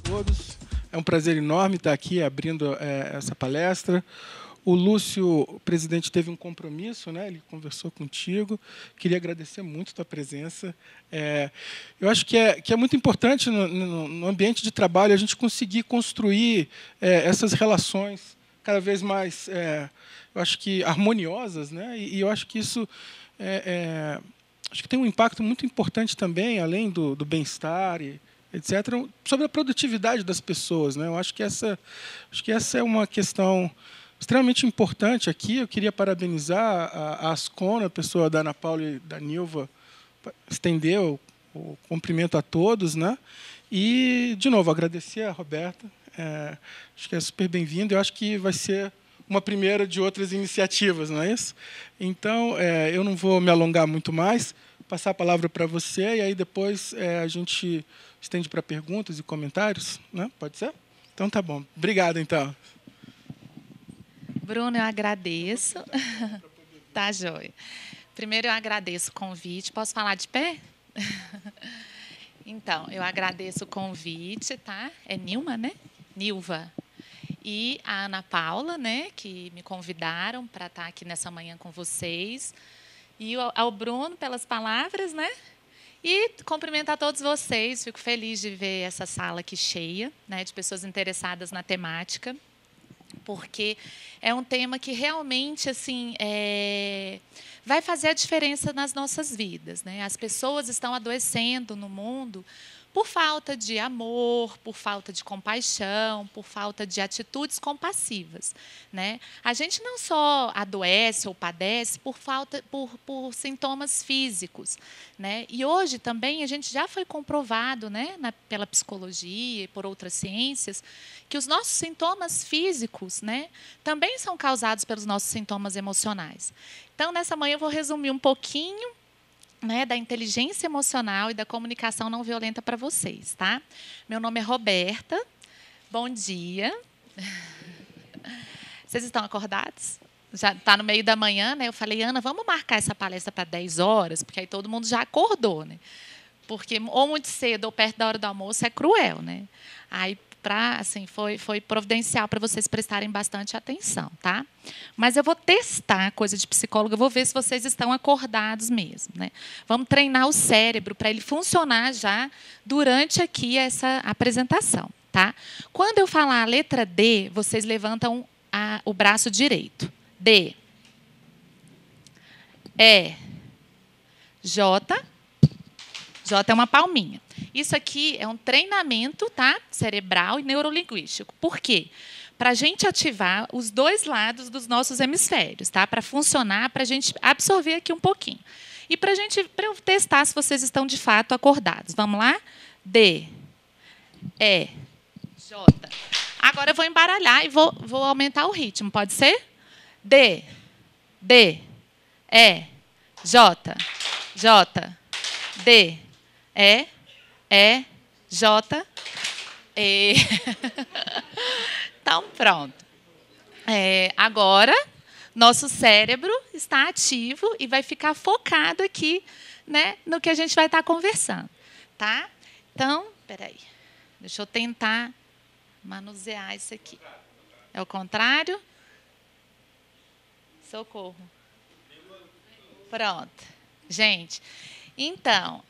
todos. É um prazer enorme estar aqui abrindo essa palestra. O Lúcio, o presidente, teve um compromisso, né? Ele conversou contigo. Queria agradecer muito a tua presença. Eu acho que é muito importante, no ambiente de trabalho, a gente conseguir construir essas relações cada vez mais, eu acho que, harmoniosas, né? E eu acho que isso acho que tem um impacto muito importante também, além do bem-estar e etc., sobre a produtividade das pessoas, né? Eu acho que essa é uma questão extremamente importante aqui. Eu queria parabenizar a Ascona, a pessoa da Ana Paula e da Nilva, estender o cumprimento a todos, né? E, de novo, agradecer a Roberta. Acho que é super bem-vindo. Eu acho que vai ser uma primeira de outras iniciativas, não é isso? Então, eu não vou me alongar muito mais, passar a palavra para você, e aí depois a gente estende para perguntas e comentários, né? Pode ser? Então, tá bom. Obrigado, então. Bruno, eu agradeço. Tá, joia. Primeiro, eu agradeço o convite. Posso falar de pé? Então, eu agradeço o convite, tá? É Nilma, né? Nilva. E a Ana Paula, né, que me convidaram para estar aqui nessa manhã com vocês. E ao Bruno pelas palavras, né? E cumprimentar todos vocês. Fico feliz de ver essa sala aqui cheia, né, de pessoas interessadas na temática, porque é um tema que realmente assim vai fazer a diferença nas nossas vidas, né? As pessoas estão adoecendo no mundo por falta de amor, por falta de compaixão, por falta de atitudes compassivas, né? A gente não só adoece ou padece por sintomas físicos, né? E hoje também a gente já foi comprovado, né, pela psicologia e por outras ciências, que os nossos sintomas físicos, né, também são causados pelos nossos sintomas emocionais. Então, nessa manhã eu vou resumir um pouquinho, né, da inteligência emocional e da comunicação não violenta para vocês, tá? Meu nome é Roberta. Bom dia. Vocês estão acordados? Já está no meio da manhã, né? Eu falei, Ana, vamos marcar essa palestra para 10 horas, porque aí todo mundo já acordou, né? Porque ou muito cedo ou perto da hora do almoço é cruel, né? Aí assim, foi providencial para vocês prestarem bastante atenção, tá? Mas eu vou testar coisa de psicóloga, eu vou ver se vocês estão acordados mesmo, né? Vamos treinar o cérebro para ele funcionar já durante aqui essa apresentação, tá? Quando eu falar a letra D, vocês levantam o braço direito. D. E. J. J é uma palminha. Isso aqui é um treinamento, tá? Cerebral e neurolinguístico. Por quê? Para a gente ativar os dois lados dos nossos hemisférios, tá? Para funcionar, para a gente absorver aqui um pouquinho. E para eu testar se vocês estão de fato acordados. Vamos lá? D, E, J. Agora eu vou embaralhar e vou aumentar o ritmo. Pode ser? D, E, J, J, D, E, J, E. Então, pronto. Agora, nosso cérebro está ativo e vai ficar focado aqui, né, no que a gente vai estar conversando. Tá? Então, espera aí. Deixa eu tentar manusear isso aqui. É o contrário? Socorro. Pronto. Gente, então,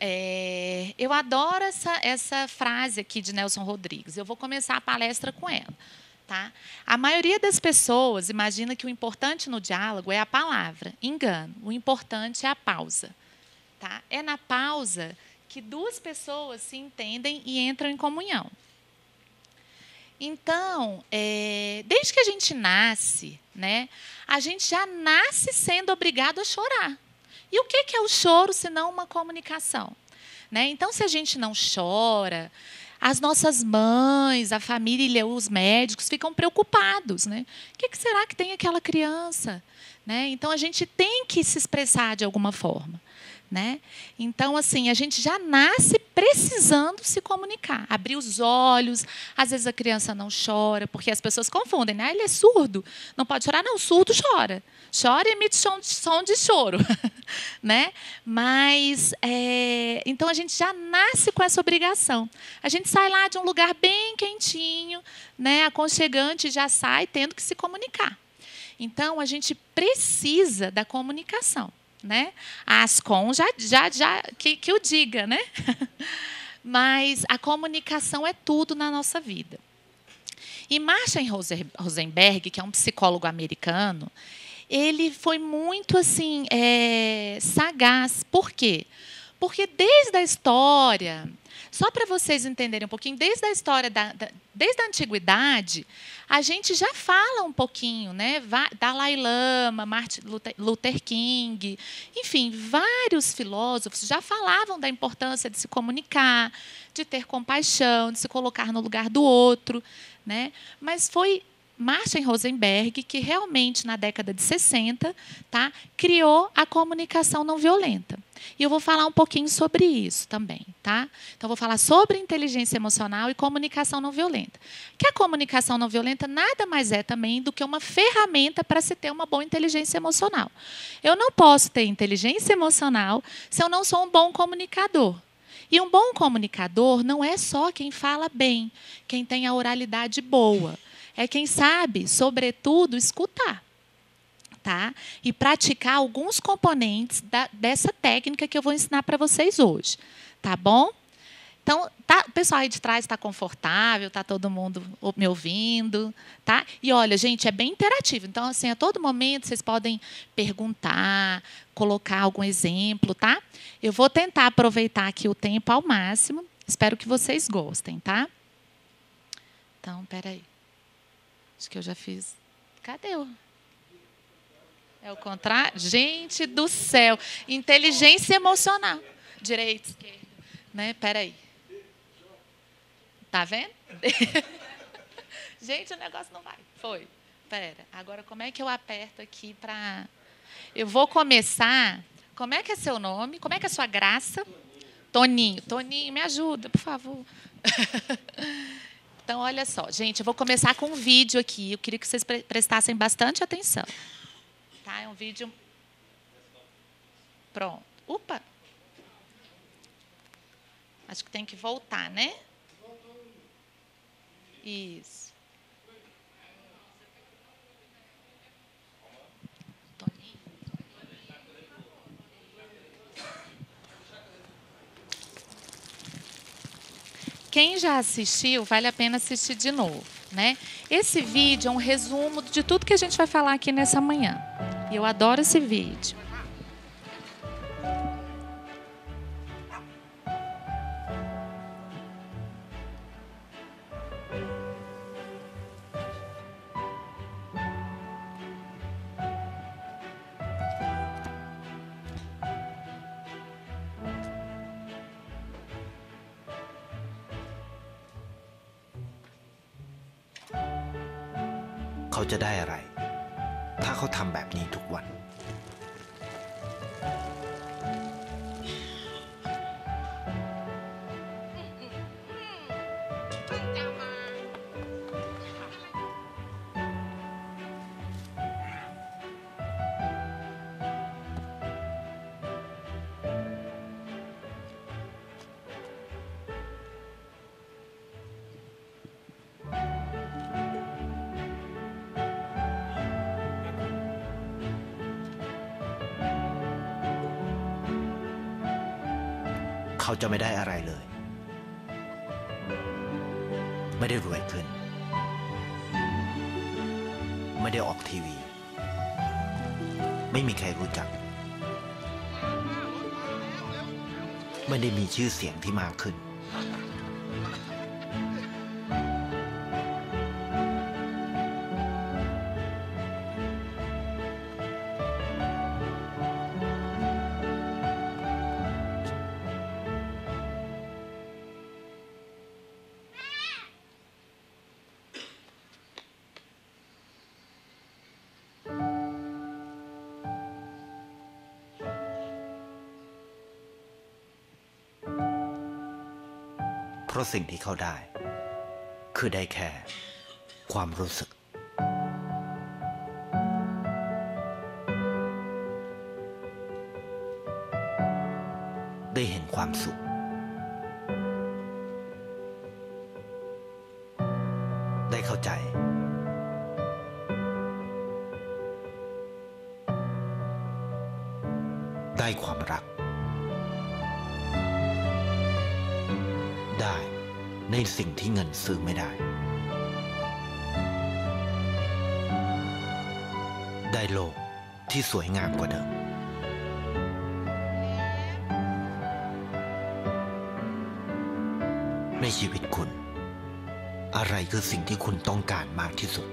eu adoro essa frase aqui de Nelson Rodrigues. Eu vou começar a palestra com ela. Tá? A maioria das pessoas imagina que o importante no diálogo é a palavra. Engano. O importante é a pausa. Tá? É na pausa que duas pessoas se entendem e entram em comunhão. Então, desde que a gente nasce, né, a gente já nasce sendo obrigado a chorar. E o que é o choro, se não uma comunicação? Né? Então, se a gente não chora, as nossas mães, a família, os médicos ficam preocupados. Né? O que será que tem aquela criança? Né? Então, a gente tem que se expressar de alguma forma. né? Então, assim, a gente já nasce precisando se comunicar, abrir os olhos. Às vezes a criança não chora, porque as pessoas confundem, né? Ele é surdo, não pode chorar. Não, surdo chora. Chora e emite som de choro. Né? Mas, então, a gente já nasce com essa obrigação. A gente sai lá de um lugar bem quentinho, né? Aconchegante, e já sai tendo que se comunicar. Então, a gente precisa da comunicação. Né? A Ascom que o diga, né? Mas a comunicação é tudo na nossa vida. E Marshall Rosenberg, que é um psicólogo americano, ele foi muito assim sagaz. Por quê? Porque desde a história, só para vocês entenderem um pouquinho, desde a história desde a antiguidade, a gente já fala um pouquinho, né? Dalai Lama, Martin Luther King, enfim, vários filósofos já falavam da importância de se comunicar, de ter compaixão, de se colocar no lugar do outro, né? Mas foi Marshall Rosenberg que realmente, na década de 60, tá, criou a comunicação não violenta. E eu vou falar um pouquinho sobre isso também. Tá? Então, vou falar sobre inteligência emocional e comunicação não violenta. Que a comunicação não violenta nada mais é também do que uma ferramenta para se ter uma boa inteligência emocional. Eu não posso ter inteligência emocional se eu não sou um bom comunicador. E um bom comunicador não é só quem fala bem, quem tem a oralidade boa. É quem sabe, sobretudo, escutar. Tá? E praticar alguns componentes dessa técnica que eu vou ensinar para vocês hoje. Tá bom? Então, o pessoal aí de trás está confortável, está todo mundo me ouvindo. Tá? E, olha, gente, é bem interativo. Então, assim, a todo momento vocês podem perguntar, colocar algum exemplo. Tá? Eu vou tentar aproveitar aqui o tempo ao máximo. Espero que vocês gostem. Tá? Então, espera aí. Acho que eu já fiz. Cadê o... É o contrário? Gente do céu. Inteligência emocional. Direita, esquerda. Né? Espera aí. Tá vendo? Gente, o negócio não vai. Foi. Espera. Agora, como é que eu aperto aqui para... Eu vou começar... Como é que é seu nome? Como é que é a sua graça? Toninho. Toninho, me ajuda, por favor. Então, olha só. Gente, eu vou começar com um vídeo aqui. Eu queria que vocês prestassem bastante atenção. Tá? É um vídeo... Pronto. Opa! Acho que tem que voltar, né? Isso. Toninho. Quem já assistiu, vale a pena assistir de novo, né? Esse vídeo é um resumo de tudo que a gente vai falar aqui nessa manhã. E eu adoro esse vídeo.เขาจะได้อะไรถ้าเขาทำแบบนี้ทุกวันเขาจะไม่ได้อะไรเลยไม่ได้รวยขึ้นไม่ได้ออกทีวีไม่มีใครรู้จักไม่ได้มีชื่อเสียงที่มากขึ้น เพราะสิ่งที่เขาได้คือได้แค่ความรู้สึกได้เห็นความสุขได้เข้าใจได้ความรักได้ในสิ่งที่เงินซื้อไม่ได้ได้โลกที่สวยงามกว่าเดิมในชีวิตคุณอะไรคือสิ่งที่คุณต้องการมากที่สุด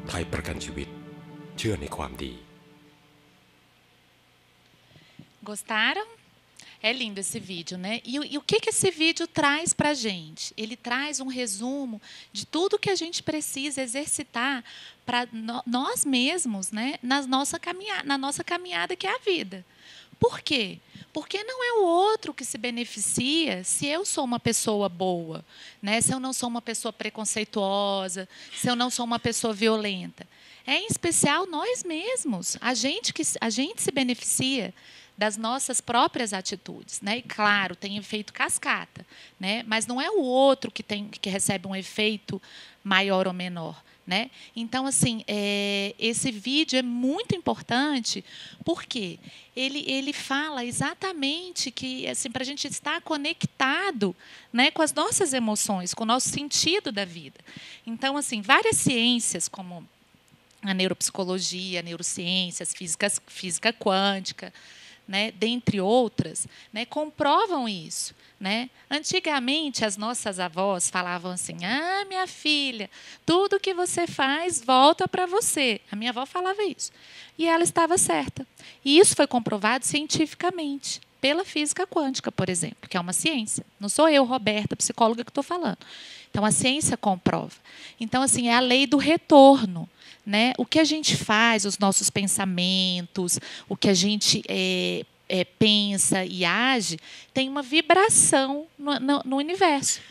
ไทยประกันชีวิตเชื่อในความดี Gostaram? É lindo esse vídeo, né? E o que esse vídeo traz para a gente? Ele traz um resumo de tudo que a gente precisa exercitar para nós mesmos, né? Na nossa caminhada que é a vida. Por quê? Porque não é o outro que se beneficia se eu sou uma pessoa boa, né? Se eu não sou uma pessoa preconceituosa, se eu não sou uma pessoa violenta. É em especial nós mesmos, a gente se beneficia das nossas próprias atitudes, né? E claro, tem efeito cascata, né? Mas não é o outro que recebe um efeito maior ou menor, né? Então, assim, esse vídeo é muito importante porque ele fala exatamente que, assim, para a gente estar conectado, né, com as nossas emoções, com o nosso sentido da vida. Então, assim, várias ciências como a neuropsicologia, a neurociências, física quântica, né, dentre outras, né, comprovam isso, né? Antigamente, as nossas avós falavam assim: ah, minha filha, tudo que você faz volta para você. A minha avó falava isso. E ela estava certa. E isso foi comprovado cientificamente, pela física quântica, por exemplo, que é uma ciência. Não sou eu, Roberta, psicóloga, que estou falando. Então, a ciência comprova. Então, assim, é a lei do retorno. Né? O que a gente faz, os nossos pensamentos, o que a gente pensa e age, tem uma vibração no universo.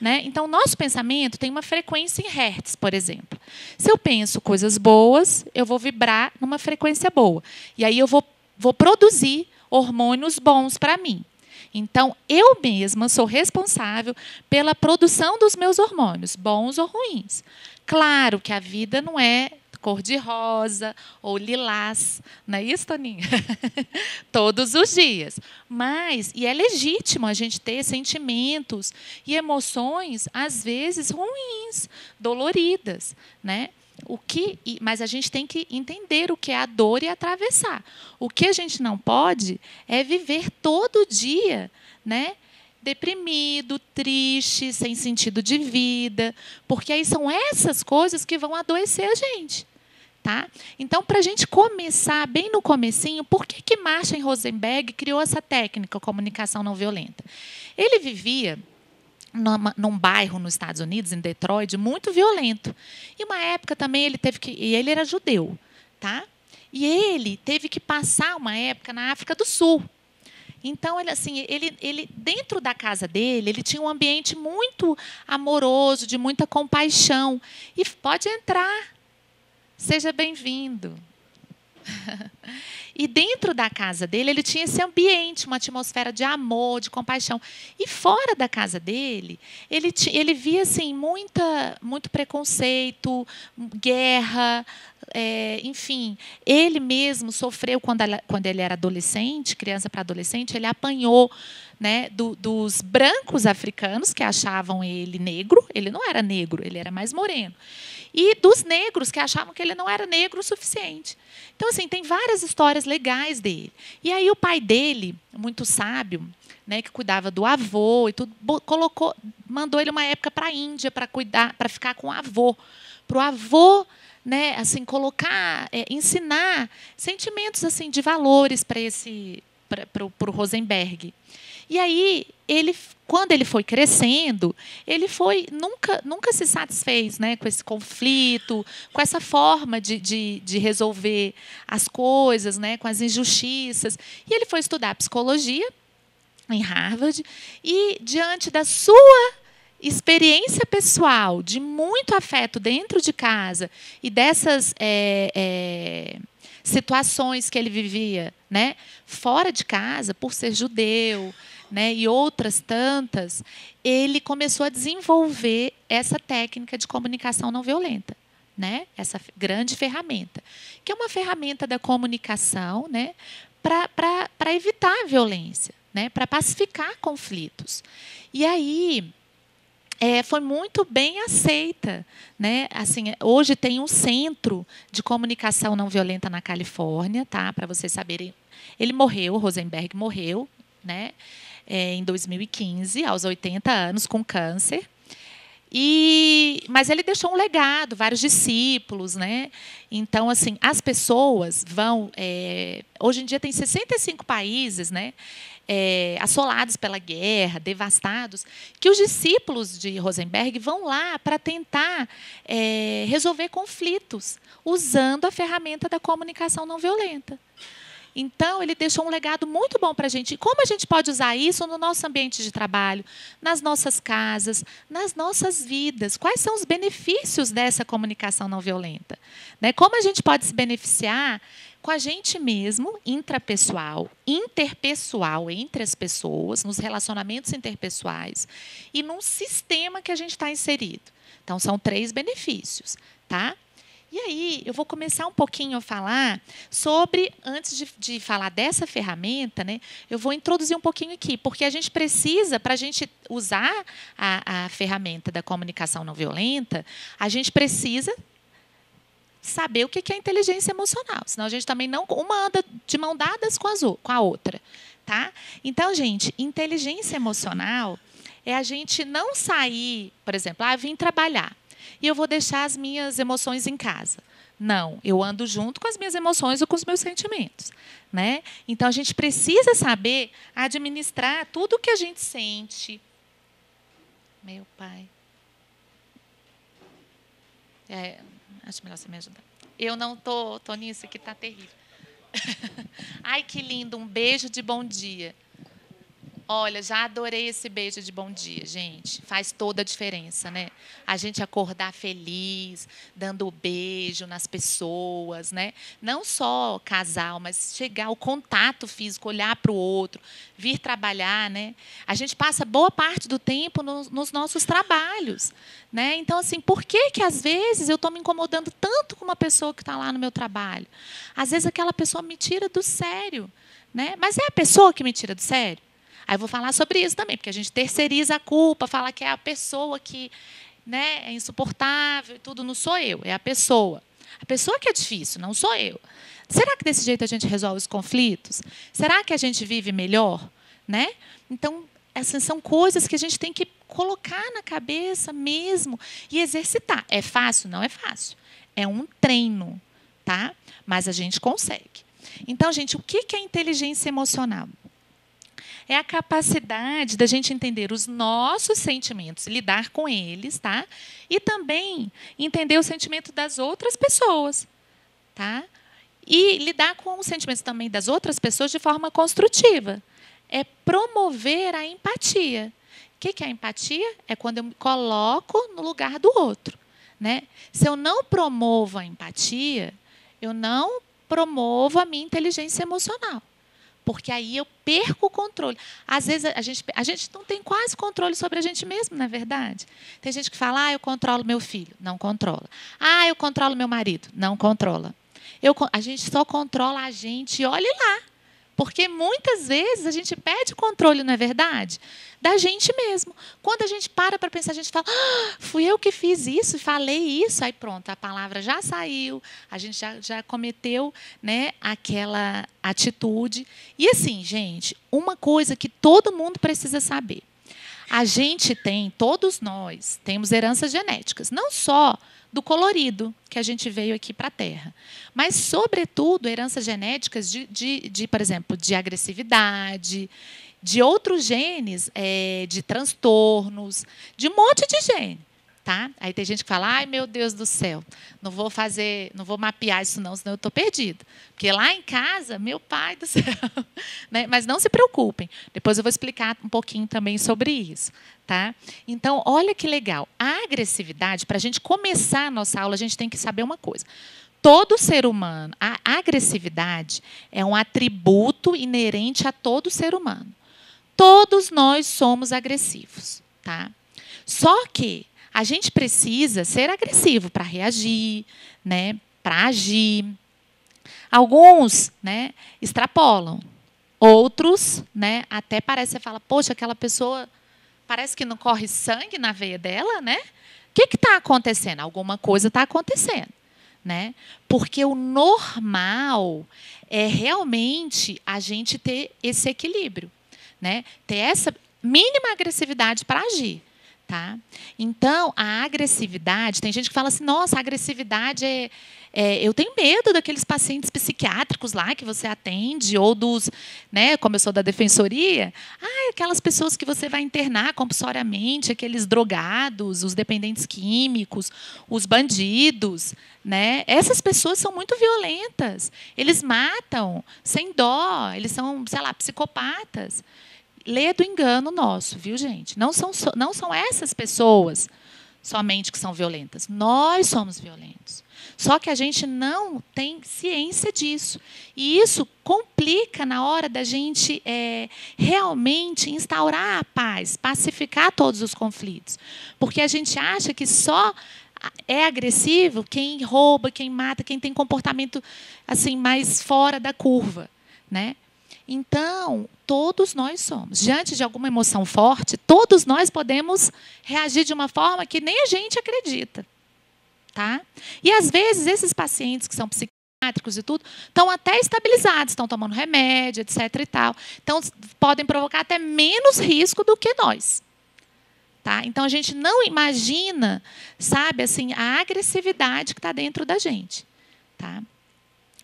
Né? Então, o nosso pensamento tem uma frequência em hertz, por exemplo. Se eu penso coisas boas, eu vou vibrar numa frequência boa. E aí eu vou produzir hormônios bons para mim. Então, eu mesma sou responsável pela produção dos meus hormônios, bons ou ruins. Claro que a vida não é cor-de-rosa ou lilás, não é isso, Toninha? Todos os dias. Mas, e é legítimo a gente ter sentimentos e emoções, às vezes, ruins, doloridas, né? Mas a gente tem que entender o que é a dor e atravessar. O que a gente não pode é viver todo dia, né, deprimido, triste, sem sentido de vida, porque aí são essas coisas que vão adoecer a gente. Tá? Então, para a gente começar bem no comecinho, por que Marshall Rosenberg criou essa técnica, comunicação não violenta? Ele vivia num bairro nos Estados Unidos, em Detroit, muito violento. E uma época também ele era judeu, tá? E ele teve que passar uma época na África do Sul. Então, ele dentro da casa dele, ele tinha um ambiente muito amoroso, de muita compaixão. E pode entrar. Seja bem-vindo. E dentro da casa dele, ele tinha esse ambiente, uma atmosfera de amor, de compaixão. E fora da casa dele, ele via assim, muito preconceito, guerra, enfim. Ele mesmo sofreu quando ele era adolescente, criança para adolescente, ele apanhou, né, dos brancos africanos que achavam ele negro. Ele não era negro, ele era mais moreno. E dos negros que achavam que ele não era negro o suficiente. Então, assim, tem várias histórias legais dele. E aí o pai dele, muito sábio, né, que cuidava do avô e tudo, mandou ele uma época para a Índia para cuidar, para ficar com o avô, para o avô, né, assim, ensinar sentimentos assim de valores para o Rosenberg. E aí, quando ele foi crescendo, ele nunca se satisfez, né, com esse conflito, com essa forma de resolver as coisas, né, com as injustiças. E ele foi estudar psicologia em Harvard, e diante da sua experiência pessoal, de muito afeto dentro de casa, e dessas situações que ele vivia, né, fora de casa, por ser judeu, né, e outras tantas, ele começou a desenvolver essa técnica de comunicação não violenta, né, essa grande ferramenta, que é uma ferramenta da comunicação, né, para evitar a violência, né, para pacificar conflitos. E aí foi muito bem aceita, né? Assim, hoje tem um centro de comunicação não violenta na Califórnia, tá? Para vocês saberem, ele morreu, Rosenberg morreu, né? Em 2015, aos 80 anos, com câncer. Mas ele deixou um legado, vários discípulos, né? Então, assim, as pessoas vão. Hoje em dia tem 65 países, né? Assolados pela guerra, devastados, que os discípulos de Rosenberg vão lá para tentar resolver conflitos, usando a ferramenta da comunicação não violenta. Então, ele deixou um legado muito bom para a gente. E como a gente pode usar isso no nosso ambiente de trabalho, nas nossas casas, nas nossas vidas? Quais são os benefícios dessa comunicação não violenta? Né? Como a gente pode se beneficiar com a gente mesmo, intrapessoal, interpessoal, entre as pessoas, nos relacionamentos interpessoais, e num sistema que a gente está inserido. Então, são 3 benefícios, tá? E aí, eu vou começar um pouquinho a falar sobre, antes de falar dessa ferramenta, né, eu vou introduzir um pouquinho aqui, porque a gente precisa, para a gente usar a ferramenta da comunicação não violenta, a gente precisa saber o que é inteligência emocional, senão a gente também não, uma anda de mão dadas com a outra, tá? Então, gente, inteligência emocional é a gente não sair, por exemplo, vim trabalhar e eu vou deixar as minhas emoções em casa. Não, eu ando junto com as minhas emoções ou com os meus sentimentos, né? Então, a gente precisa saber administrar tudo o que a gente sente. Meu pai. Acho melhor você me ajudar. Eu não tô nisso, que está terrível. Ai, que lindo, um beijo de bom dia. Olha, já adorei esse beijo de bom dia, gente. Faz toda a diferença, né? A gente acordar feliz, dando o beijo nas pessoas, né? Não só casal, mas chegar o contato físico, olhar para o outro, vir trabalhar, né? A gente passa boa parte do tempo nos nossos trabalhos, né? Então, assim, por que às vezes eu estou me incomodando tanto com uma pessoa que está lá no meu trabalho? Às vezes aquela pessoa me tira do sério, né? Mas é a pessoa que me tira do sério? Aí eu vou falar sobre isso também, porque a gente terceiriza a culpa, fala que é a pessoa que, né, é insuportável e tudo, não sou eu, é a pessoa. A pessoa que é difícil, não sou eu. Será que desse jeito a gente resolve os conflitos? Será que a gente vive melhor? Né? Então, essas são coisas que a gente tem que colocar na cabeça mesmo e exercitar. É fácil? Não é fácil. É um treino, tá? Mas a gente consegue. Então, gente, o que é inteligência emocional? É a capacidade da gente entender os nossos sentimentos, lidar com eles, tá? E também entender o sentimento das outras pessoas, tá? E lidar com os sentimentos também das outras pessoas de forma construtiva. É promover a empatia. O que é a empatia? É quando eu me coloco no lugar do outro, né? Se eu não promovo a empatia, eu não promovo a minha inteligência emocional. Porque aí eu perco o controle. Às vezes, a gente não tem quase controle sobre a gente mesmo, não é verdade? Tem gente que fala, eu controlo meu filho. Não controla. Eu controlo meu marido. Não controla. A gente só controla a gente, e olhe lá. Porque muitas vezes a gente perde controle, não é verdade? Da gente mesmo. Quando a gente para pensar, a gente fala, fui eu que fiz isso e falei isso. Aí pronto, a palavra já saiu, a gente já cometeu, né, aquela atitude. E assim, gente, uma coisa que todo mundo precisa saber. A gente tem, todos nós, temos heranças genéticas. Não só do colorido que a gente veio aqui para a Terra, mas, sobretudo, heranças genéticas por exemplo, de agressividade, de outros genes, de transtornos, de um monte de gene, Tá? Aí tem gente que fala, ai, meu Deus do céu, não vou mapear isso não, senão eu estou perdido. Porque lá em casa, meu pai do céu. Né? Mas não se preocupem, depois eu vou explicar um pouquinho também sobre isso. Tá? Então, olha que legal. A agressividade, para a gente começar a nossa aula, a gente tem que saber uma coisa. Todo ser humano, a agressividade é um atributo inerente a todo ser humano. Todos nós somos agressivos. Tá? Só que a gente precisa ser agressivo para reagir, né, para agir. Alguns, né, extrapolam. Outros, né, até parece, você fala, poxa, aquela pessoa parece que não corre sangue na veia dela, né? O que está acontecendo? Alguma coisa está acontecendo. Né? Porque o normal é realmente a gente ter esse equilíbrio. Né? Ter essa mínima agressividade para agir. Tá? Então, a agressividade, tem gente que fala assim, nossa, a agressividade eu tenho medo daqueles pacientes psiquiátricos lá que você atende, ou dos, né, como eu sou da defensoria, aquelas pessoas que você vai internar compulsoriamente, aqueles drogados, os dependentes químicos, os bandidos. Né? Essas pessoas são muito violentas, eles matam sem dó, eles são, sei lá, psicopatas. Lê do engano nosso, viu, gente? Não são essas pessoas somente que são violentas. Nós somos violentos. Só que a gente não tem ciência disso. E isso complica na hora da gente realmente instaurar a paz, pacificar todos os conflitos. Porque a gente acha que só é agressivo quem rouba, quem mata, quem tem comportamento assim mais fora da curva, né? Então, todos nós somos. Diante de alguma emoção forte, todos nós podemos reagir de uma forma que nem a gente acredita. Tá? E, às vezes, esses pacientes que são psiquiátricos e tudo, estão até estabilizados, estão tomando remédio, etc. e tal. Então, podem provocar até menos risco do que nós. Tá? Então, a gente não imagina, sabe, assim, a agressividade que está dentro da gente. Tá?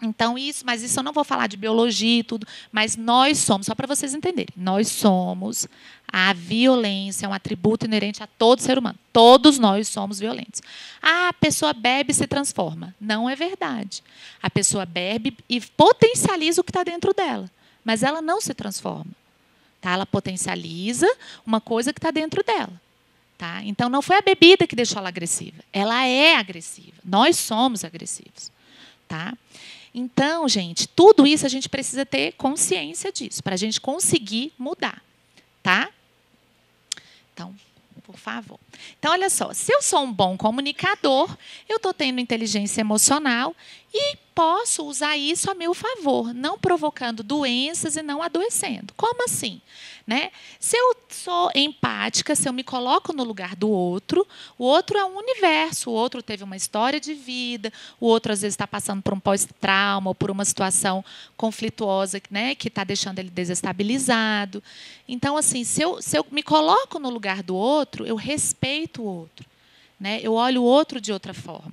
Então, mas isso eu não vou falar de biologia e tudo, mas nós somos, só para vocês entenderem, nós somos, a violência é um atributo inerente a todo ser humano. Todos nós somos violentos. A pessoa bebe e se transforma. Não é verdade. A pessoa bebe e potencializa o que está dentro dela, mas ela não se transforma. Tá? Ela potencializa uma coisa que está dentro dela. Tá? Então, não foi a bebida que deixou ela agressiva. Ela é agressiva. Nós somos agressivos. Tá? Então, gente, tudo isso a gente precisa ter consciência disso, para a gente conseguir mudar. Tá? Então, por favor. Então, olha só, se eu sou um bom comunicador, eu estou tendo inteligência emocional e posso usar isso a meu favor, não provocando doenças e não adoecendo. Como assim? Né? Se eu sou empática, se eu me coloco no lugar do outro, o outro é um universo, o outro teve uma história de vida, o outro, às vezes, está passando por um pós-trauma ou por uma situação conflituosa, né, que está deixando ele desestabilizado. Então, assim, se eu me coloco no lugar do outro, eu respeito o outro. Né? Eu olho o outro de outra forma.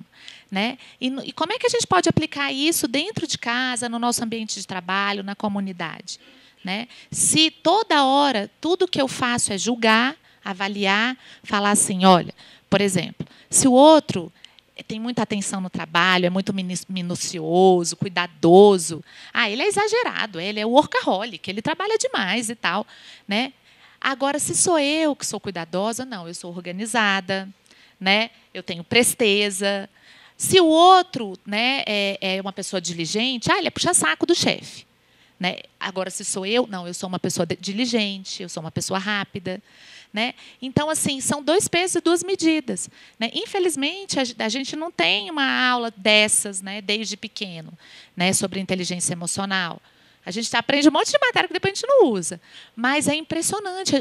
Né? E como é que a gente pode aplicar isso dentro de casa, no nosso ambiente de trabalho, na comunidade? Né? Se toda hora tudo que eu faço é julgar, avaliar, falar assim, olha, por exemplo, se o outro tem muita atenção no trabalho, é muito minucioso, cuidadoso, ele é exagerado, ele é workaholic, ele trabalha demais e tal. Né? Agora, se sou eu que sou cuidadosa, não, eu sou organizada, né? Eu tenho presteza. Se o outro, né, é uma pessoa diligente, ele é puxa-saco do chefe. Né? Agora, se sou eu, não, eu sou uma pessoa diligente, eu sou uma pessoa rápida. Né? Então, assim, são 2 pesos e 2 medidas. Né? Infelizmente, a gente não tem uma aula dessas, né, desde pequeno, né, sobre inteligência emocional. A gente aprende um monte de matéria que depois a gente não usa. Mas é impressionante.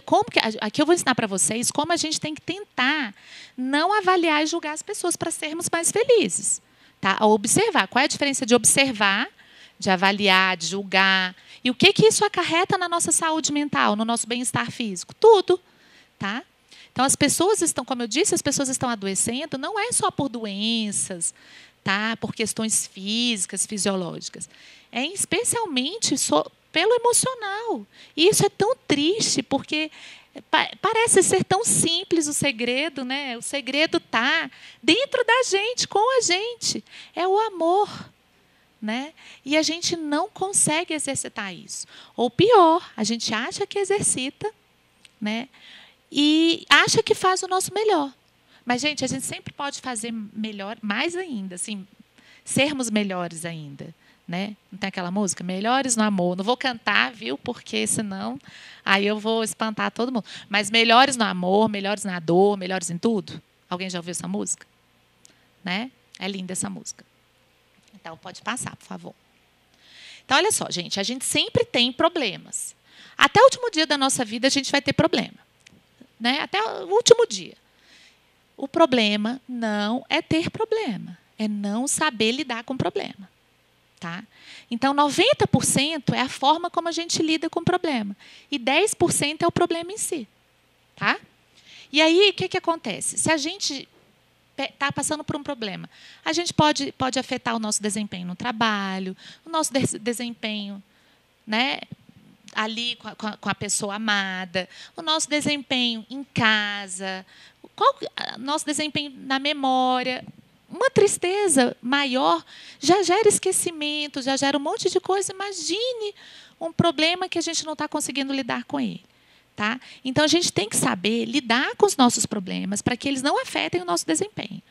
Aqui eu vou ensinar para vocês como a gente tem que tentar não avaliar e julgar as pessoas para sermos mais felizes. Tá? Observar. Qual é a diferença de observar, de avaliar, de julgar? E o que isso acarreta na nossa saúde mental, no nosso bem-estar físico? Tudo. Tá? Então, as pessoas estão, como eu disse, as pessoas estão adoecendo, não é só por doenças, tá? Por questões físicas, fisiológicas. É especialmente pelo emocional. E isso é tão triste, porque Parece ser tão simples o segredo, né? O segredo está dentro da gente, com a gente. É o amor, né? E a gente não consegue exercitar isso. Ou pior, a gente acha que exercita, né? E acha que faz o nosso melhor. Mas, gente, a gente sempre pode fazer melhor, mais ainda, assim, sermos melhores ainda. Né? Não tem aquela música? Melhores no amor. Não vou cantar, viu? Porque senão aí eu vou espantar todo mundo. Mas melhores no amor, melhores na dor, melhores em tudo. Alguém já ouviu essa música? Né? É linda essa música. Então, pode passar, por favor. Então, olha só, gente. A gente sempre tem problemas. Até o último dia da nossa vida, a gente vai ter problema. Né? Até o último dia. O problema não é ter problema. É não saber lidar com o problema. Tá? Então, 90% é a forma como a gente lida com o problema. E 10% é o problema em si. Tá? E aí, o que acontece? Se a gente está passando por um problema, a gente pode afetar o nosso desempenho no trabalho, o nosso desempenho, né, ali com a pessoa amada, o nosso desempenho em casa, o nosso desempenho na memória. Uma tristeza maior já gera esquecimento, já gera um monte de coisa. Imagine um problema que a gente não está conseguindo lidar com ele. Tá? Então, a gente tem que saber lidar com os nossos problemas para que eles não afetem o nosso desempenho.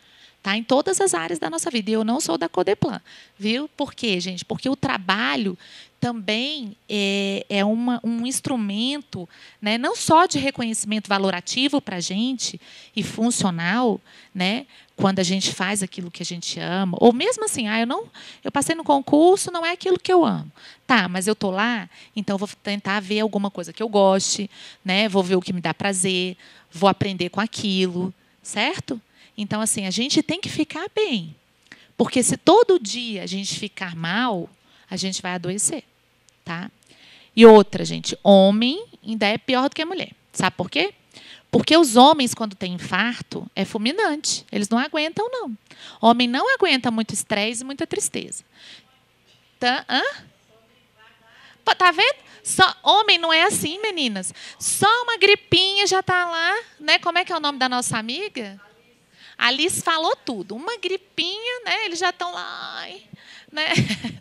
Tá? Em todas as áreas da nossa vida. E eu não sou da Codeplan. Viu? Por quê, gente? Porque o trabalho também é um instrumento, né, não só de reconhecimento valorativo para a gente e funcional, né, quando a gente faz aquilo que a gente ama, ou mesmo assim, eu passei no concurso, não é aquilo que eu amo. Tá, mas eu estou lá, então eu vou tentar ver alguma coisa que eu goste, né, vou ver o que me dá prazer, vou aprender com aquilo, certo? Então, assim, a gente tem que ficar bem. Porque se todo dia a gente ficar mal, a gente vai adoecer. Tá? E outra, gente, homem ainda é pior do que a mulher. Sabe por quê? Porque os homens, quando têm infarto, é fulminante. Eles não aguentam, não. Homem não aguenta muito estresse e muita tristeza. Tá vendo? Homem não é assim, meninas. Só uma gripinha já está lá. Né? Como é que é o nome da nossa amiga? Alice falou tudo. Uma gripinha, né? Eles já estão lá. Ai, né?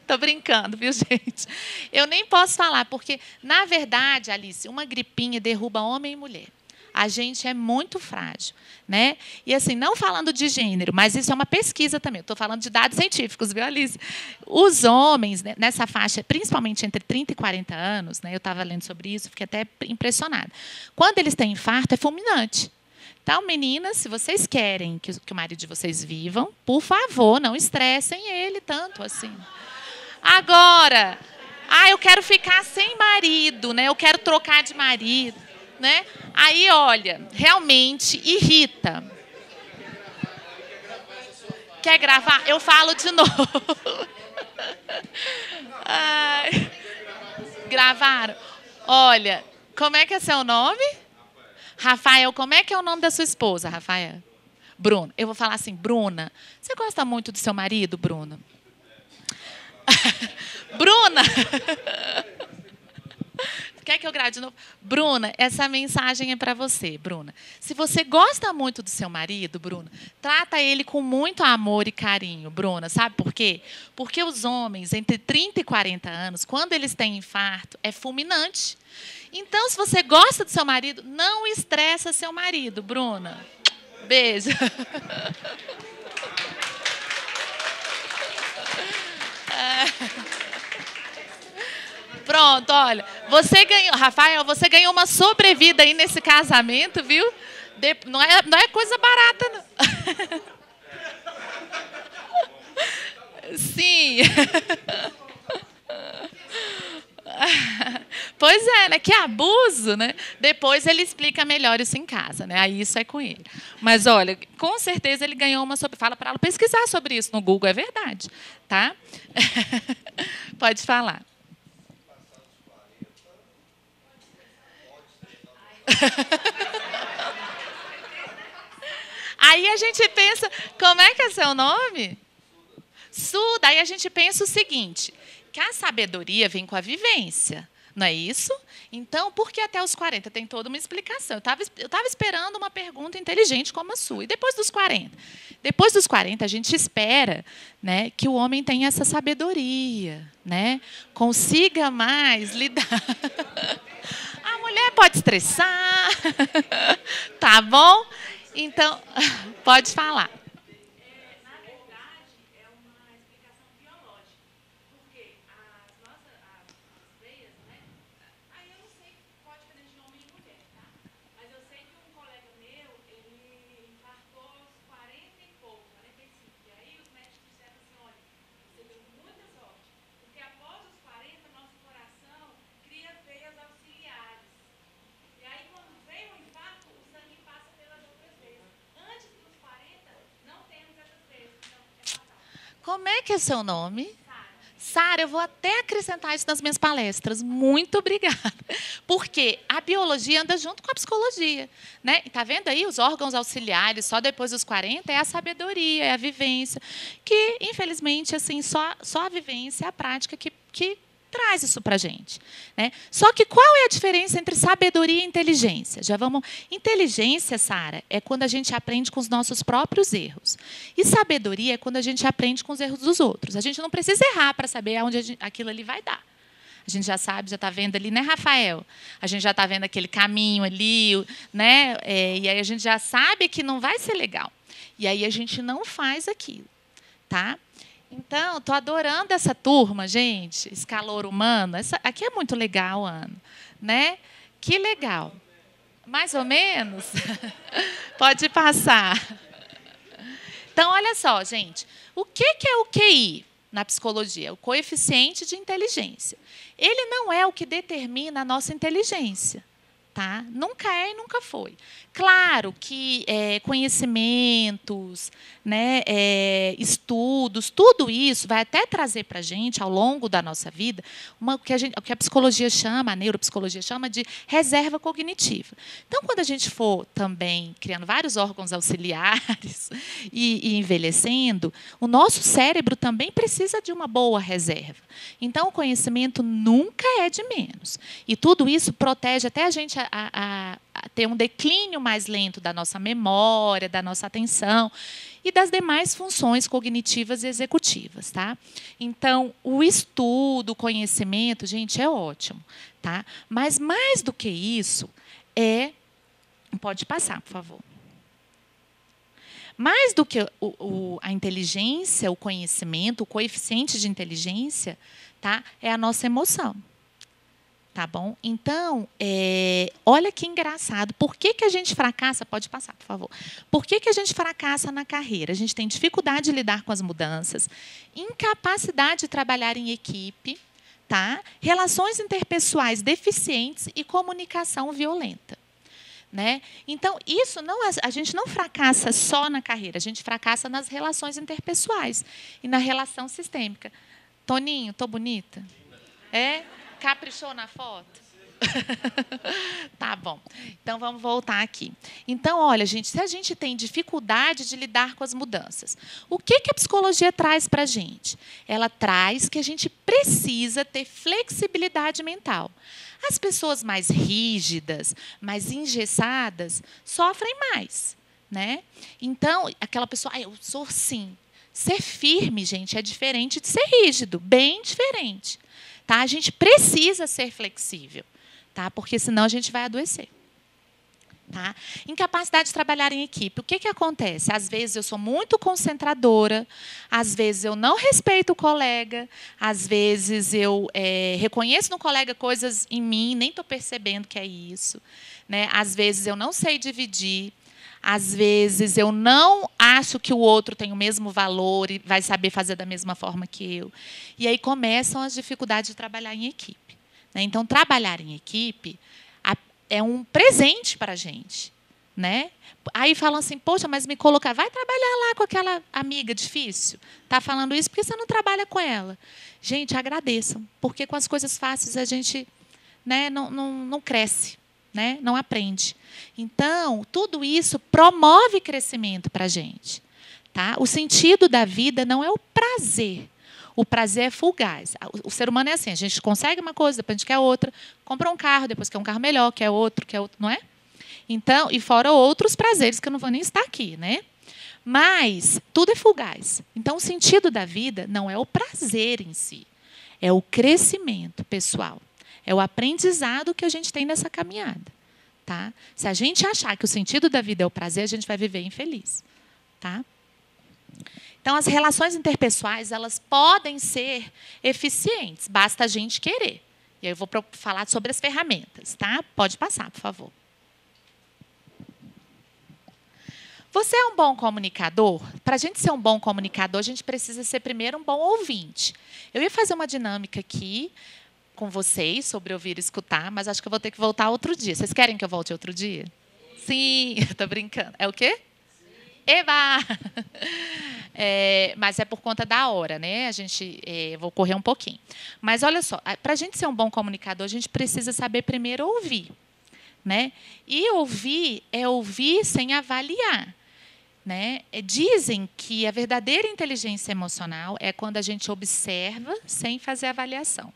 Tô brincando, viu, gente? Eu nem posso falar, porque, na verdade, Alice, uma gripinha derruba homem e mulher. A gente é muito frágil, né? E, assim, não falando de gênero, mas isso é uma pesquisa também. Estou falando de dados científicos, viu, Alice? Os homens, né, nessa faixa, principalmente entre 30 e 40 anos, né, eu estava lendo sobre isso, fiquei até impressionada. Quando eles têm infarto, é fulminante. Então, meninas, se vocês querem que o marido de vocês vivam, por favor, não estressem ele tanto assim. Agora, eu quero ficar sem marido, né? Eu quero trocar de marido, né? Aí, olha, realmente irrita. Quer gravar? Eu falo de novo. Ai, gravaram? Olha, como é que é seu nome? Rafael, como é que é o nome da sua esposa, Rafael? Bruno. Eu vou falar assim, Bruna, você gosta muito do seu marido, Bruna? Bruna! Quer que eu grave de novo? Bruna, essa mensagem é para você, Bruna. Se você gosta muito do seu marido, Bruna, trata ele com muito amor e carinho, Bruna. Sabe por quê? Porque os homens entre 30 e 40 anos, quando eles têm infarto, é fulminante. Então, se você gosta do seu marido, não estressa seu marido, Bruna. Beijo. Pronto, olha. Você ganhou, Rafael, você ganhou uma sobrevida aí nesse casamento, viu? Não é coisa barata, não. Sim. Pois é, né? Que abuso, né? Depois ele explica melhor isso em casa, né? Aí isso é com ele. Mas, olha, com certeza ele ganhou uma... Fala para ela pesquisar sobre isso no Google, é verdade, tá? Pode falar. Aí a gente pensa, como é que é seu nome? Suda. Aí a gente pensa o seguinte, que a sabedoria vem com a vivência. Não é isso? Então, por que até os 40? Tem toda uma explicação. Eu estava esperando uma pergunta inteligente como a sua. E depois dos 40? Depois dos 40, a gente espera, né, que o homem tenha essa sabedoria, né, consiga mais lidar. A mulher pode estressar, tá bom? Então, pode falar. Como é que é seu nome? Sara, eu vou até acrescentar isso nas minhas palestras. Muito obrigada. Porque a biologia anda junto com a psicologia. Né? Está vendo aí os órgãos auxiliares, só depois dos 40, é a sabedoria, é a vivência. Que, infelizmente, assim, só a vivência, a prática que traz isso para a gente. Né? Só que qual é a diferença entre sabedoria e inteligência? Já vamos. Inteligência, Sara, é quando a gente aprende com os nossos próprios erros. E sabedoria é quando a gente aprende com os erros dos outros. A gente não precisa errar para saber aonde aquilo ali vai dar. A gente já sabe, já está vendo ali, né, Rafael? A gente já está vendo aquele caminho ali, né? E aí a gente já sabe que não vai ser legal. E aí a gente não faz aquilo, tá? Então, estou adorando essa turma, gente, esse calor humano. Aqui é muito legal, Ana. Né? Que legal. Mais ou menos? Pode passar. Então, olha só, gente. O que é o QI na psicologia? O coeficiente de inteligência. Ele não é o que determina a nossa inteligência. Tá? Nunca é e nunca foi. Claro que conhecimentos, né, estudos, tudo isso vai até trazer para a gente, ao longo da nossa vida, o que a psicologia chama, a neuropsicologia chama de reserva cognitiva. Então, quando a gente for também criando vários órgãos auxiliares e envelhecendo, o nosso cérebro também precisa de uma boa reserva. Então, o conhecimento nunca é de menos. E tudo isso protege até a gente a ter um declínio mais lento da nossa memória, da nossa atenção e das demais funções cognitivas e executivas, tá? Então, o estudo, o conhecimento, gente, é ótimo, tá? Mas mais do que isso pode passar, por favor. Mais do que a inteligência, o conhecimento, o coeficiente de inteligência, tá? É a nossa emoção. Tá bom? Então, olha que engraçado. Por que a gente fracassa? Pode passar, por favor. Por que a gente fracassa na carreira? A gente tem dificuldade de lidar com as mudanças, incapacidade de trabalhar em equipe, tá? Relações interpessoais deficientes e comunicação violenta. Né? Então, isso a gente não fracassa só na carreira, a gente fracassa nas relações interpessoais e na relação sistêmica. Toninho, tô bonita? Caprichou na foto? Tá bom. Então, vamos voltar aqui. Então, olha, gente, se a gente tem dificuldade de lidar com as mudanças, o que a psicologia traz para a gente? Ela traz que a gente precisa ter flexibilidade mental. As pessoas mais rígidas, mais engessadas, sofrem mais. Né? Então, aquela pessoa, eu sou sim. Ser firme, gente, é diferente de ser rígido, bem diferente. Tá? A gente precisa ser flexível, tá? Porque senão a gente vai adoecer. Tá? Incapacidade de trabalhar em equipe. O que acontece? Às vezes eu sou muito concentradora, às vezes eu não respeito o colega, às vezes eu reconheço no colega coisas em mim, nem estou percebendo que é isso. Né? Às vezes eu não sei dividir. Às vezes, eu não acho que o outro tem o mesmo valor e vai saber fazer da mesma forma que eu. E aí começam as dificuldades de trabalhar em equipe. Né? Então, trabalhar em equipe é um presente para a gente. Né? Aí falam assim, poxa, mas me colocar, vai trabalhar lá com aquela amiga difícil. Está falando isso porque você não trabalha com ela. Gente, agradeçam, porque com as coisas fáceis a gente, né, não cresce. Né? Não aprende. Então, tudo isso promove crescimento para a gente. Tá? O sentido da vida não é o prazer. O prazer é fugaz. O ser humano é assim, a gente consegue uma coisa, depois a gente quer outra, compra um carro, depois quer um carro melhor, quer outro, não é? Então, e fora outros prazeres que eu não vou nem estar aqui, né? Mas tudo é fugaz. Então, o sentido da vida não é o prazer em si, é o crescimento pessoal, é o aprendizado que a gente tem nessa caminhada. Tá? Se a gente achar que o sentido da vida é o prazer, a gente vai viver infeliz. Tá? Então, as relações interpessoais, elas podem ser eficientes, basta a gente querer. E aí eu vou falar sobre as ferramentas. Tá? Pode passar, por favor. Você é um bom comunicador? Para a gente ser um bom comunicador, a gente precisa ser primeiro um bom ouvinte. Eu ia fazer uma dinâmica aqui com vocês sobre ouvir e escutar, mas acho que eu vou ter que voltar outro dia. Vocês querem que eu volte outro dia? Sim, estou brincando. É o quê? Eba! Mas é por conta da hora, né? Vou correr um pouquinho. Mas olha só, para a gente ser um bom comunicador, a gente precisa saber primeiro ouvir, né? E ouvir é ouvir sem avaliar, né? Dizem que a verdadeira inteligência emocional é quando a gente observa sem fazer avaliação.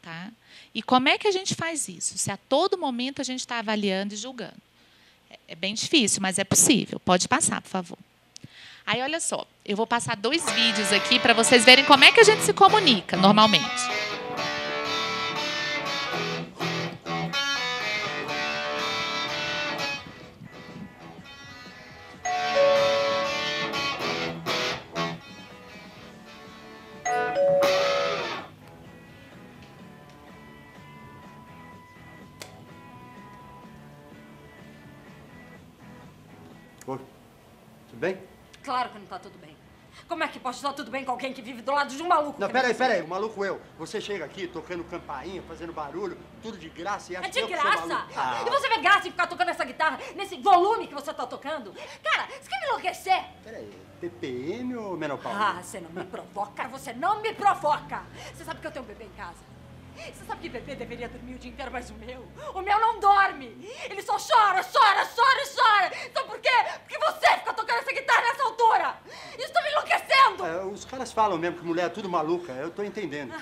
Tá? E como é que a gente faz isso? Se a todo momento a gente está avaliando e julgando. É bem difícil, mas é possível. Pode passar, por favor. Aí, olha só, eu vou passar 2 vídeos aqui para vocês verem como é que a gente se comunica normalmente. Oi, tudo bem? Claro que não está tudo bem. Como é que pode estar tudo bem com alguém que vive do lado de um maluco? Não, peraí, o maluco eu. Você chega aqui tocando campainha, fazendo barulho, tudo de graça e acha É que de eu que sou graça? maluco. Ah. E você vê graça em ficar tocando essa guitarra nesse volume que você está tocando? Cara, você quer me enlouquecer? Peraí, TPM ou menopausa? Ah, você não me provoca, você não me provoca! Você sabe que eu tenho um bebê em casa? Você sabe que bebê deveria dormir o dia inteiro, mas o meu não dorme! Ele só chora, chora, chora e chora! Sabe por quê? Porque você fica tocando essa guitarra nessa altura! Isso tá me enlouquecendo! Os caras falam mesmo que mulher é tudo maluca, eu tô entendendo.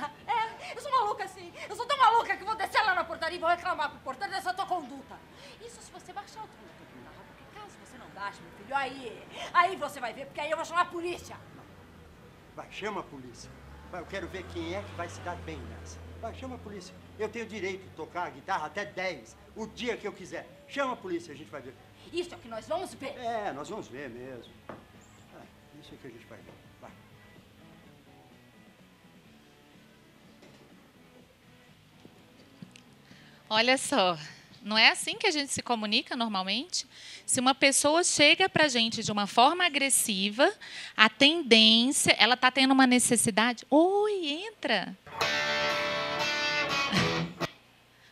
Eu sou maluca assim. Eu sou tão maluca que vou descer lá na portaria e vou reclamar pro porteiro dessa tua conduta. Isso se você baixar o truque do guitarra, porque caso você não baixe, meu filho, aí você vai ver, porque aí eu vou chamar a polícia. Vai, chama a polícia. Vai, eu quero ver quem é que vai se dar bem nessa. Vai, chama a polícia. Eu tenho direito de tocar a guitarra até 10, o dia que eu quiser. Chama a polícia, a gente vai ver. Isso é o que nós vamos ver. Nós vamos ver mesmo. Isso é que a gente vai ver. Vai. Olha só, não é assim que a gente se comunica normalmente? Se uma pessoa chega para a gente de uma forma agressiva, a tendência, ela está tendo uma necessidade. Oi, entra.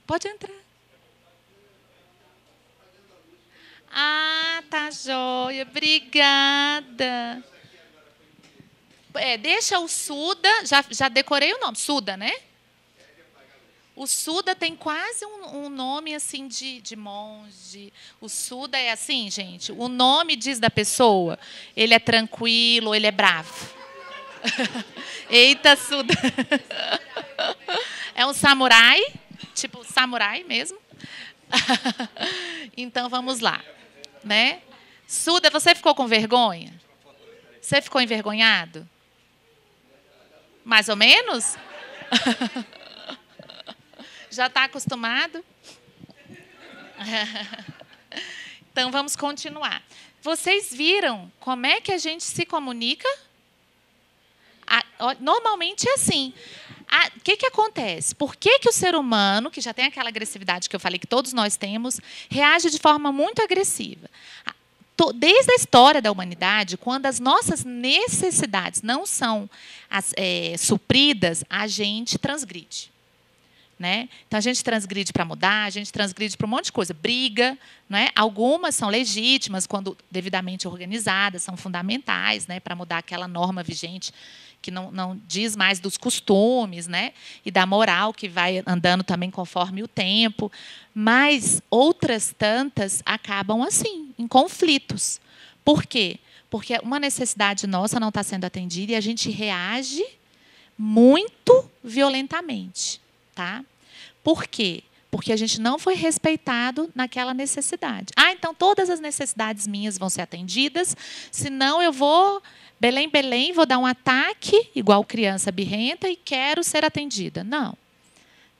Pode entrar. Ah, tá joia. Obrigada. Deixa o Suda, já decorei o nome, Suda, né? O Suda tem quase um nome assim de monge. O Suda é assim, gente. O nome diz da pessoa. Ele é tranquilo, ele é bravo. Eita, Suda. É um samurai, tipo samurai mesmo. Então vamos lá, né? Suda, você ficou com vergonha? Você ficou envergonhado? Mais ou menos? Já está acostumado? Então, vamos continuar. Vocês viram como é que a gente se comunica? Normalmente é assim. O que acontece? Por que o ser humano, que já tem aquela agressividade que eu falei que todos nós temos, reage de forma muito agressiva? Desde a história da humanidade, quando as nossas necessidades não são supridas, a gente transgride. Né? Então, a gente transgride para mudar, a gente transgride para um monte de coisa. Briga, né? Algumas são legítimas, quando devidamente organizadas, são fundamentais, né? Para mudar aquela norma vigente que não diz mais dos costumes, né? E da moral que vai andando também conforme o tempo. Mas outras tantas acabam assim, em conflitos. Por quê? Porque uma necessidade nossa não está sendo atendida e a gente reage muito violentamente, tá? Por quê? Porque a gente não foi respeitado naquela necessidade. Ah, então todas as necessidades minhas vão ser atendidas, senão eu vou, Belém, Belém, vou dar um ataque, igual criança birrenta, e quero ser atendida. Não.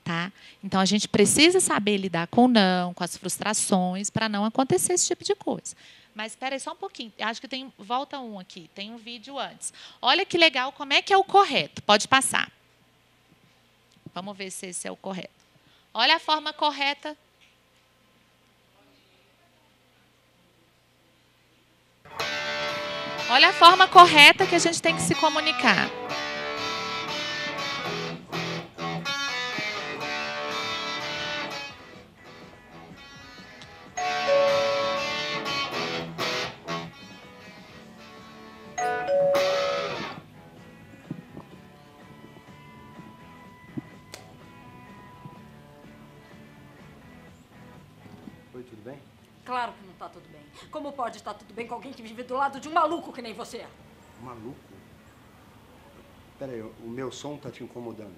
Tá? Então, a gente precisa saber lidar com o não, com as frustrações, para não acontecer esse tipo de coisa. Mas espera aí só um pouquinho. Acho que tem... Volta um aqui. Tem um vídeo antes. Olha que legal, como é que é o correto. Pode passar. Vamos ver se esse é o correto. Olha a forma correta. Olha a forma correta que a gente tem que se comunicar. Oi, tudo bem? Claro que não tá tudo bem. Como pode estar tudo bem com alguém que vive do lado de um maluco que nem você? Maluco? Peraí, o meu som tá te incomodando.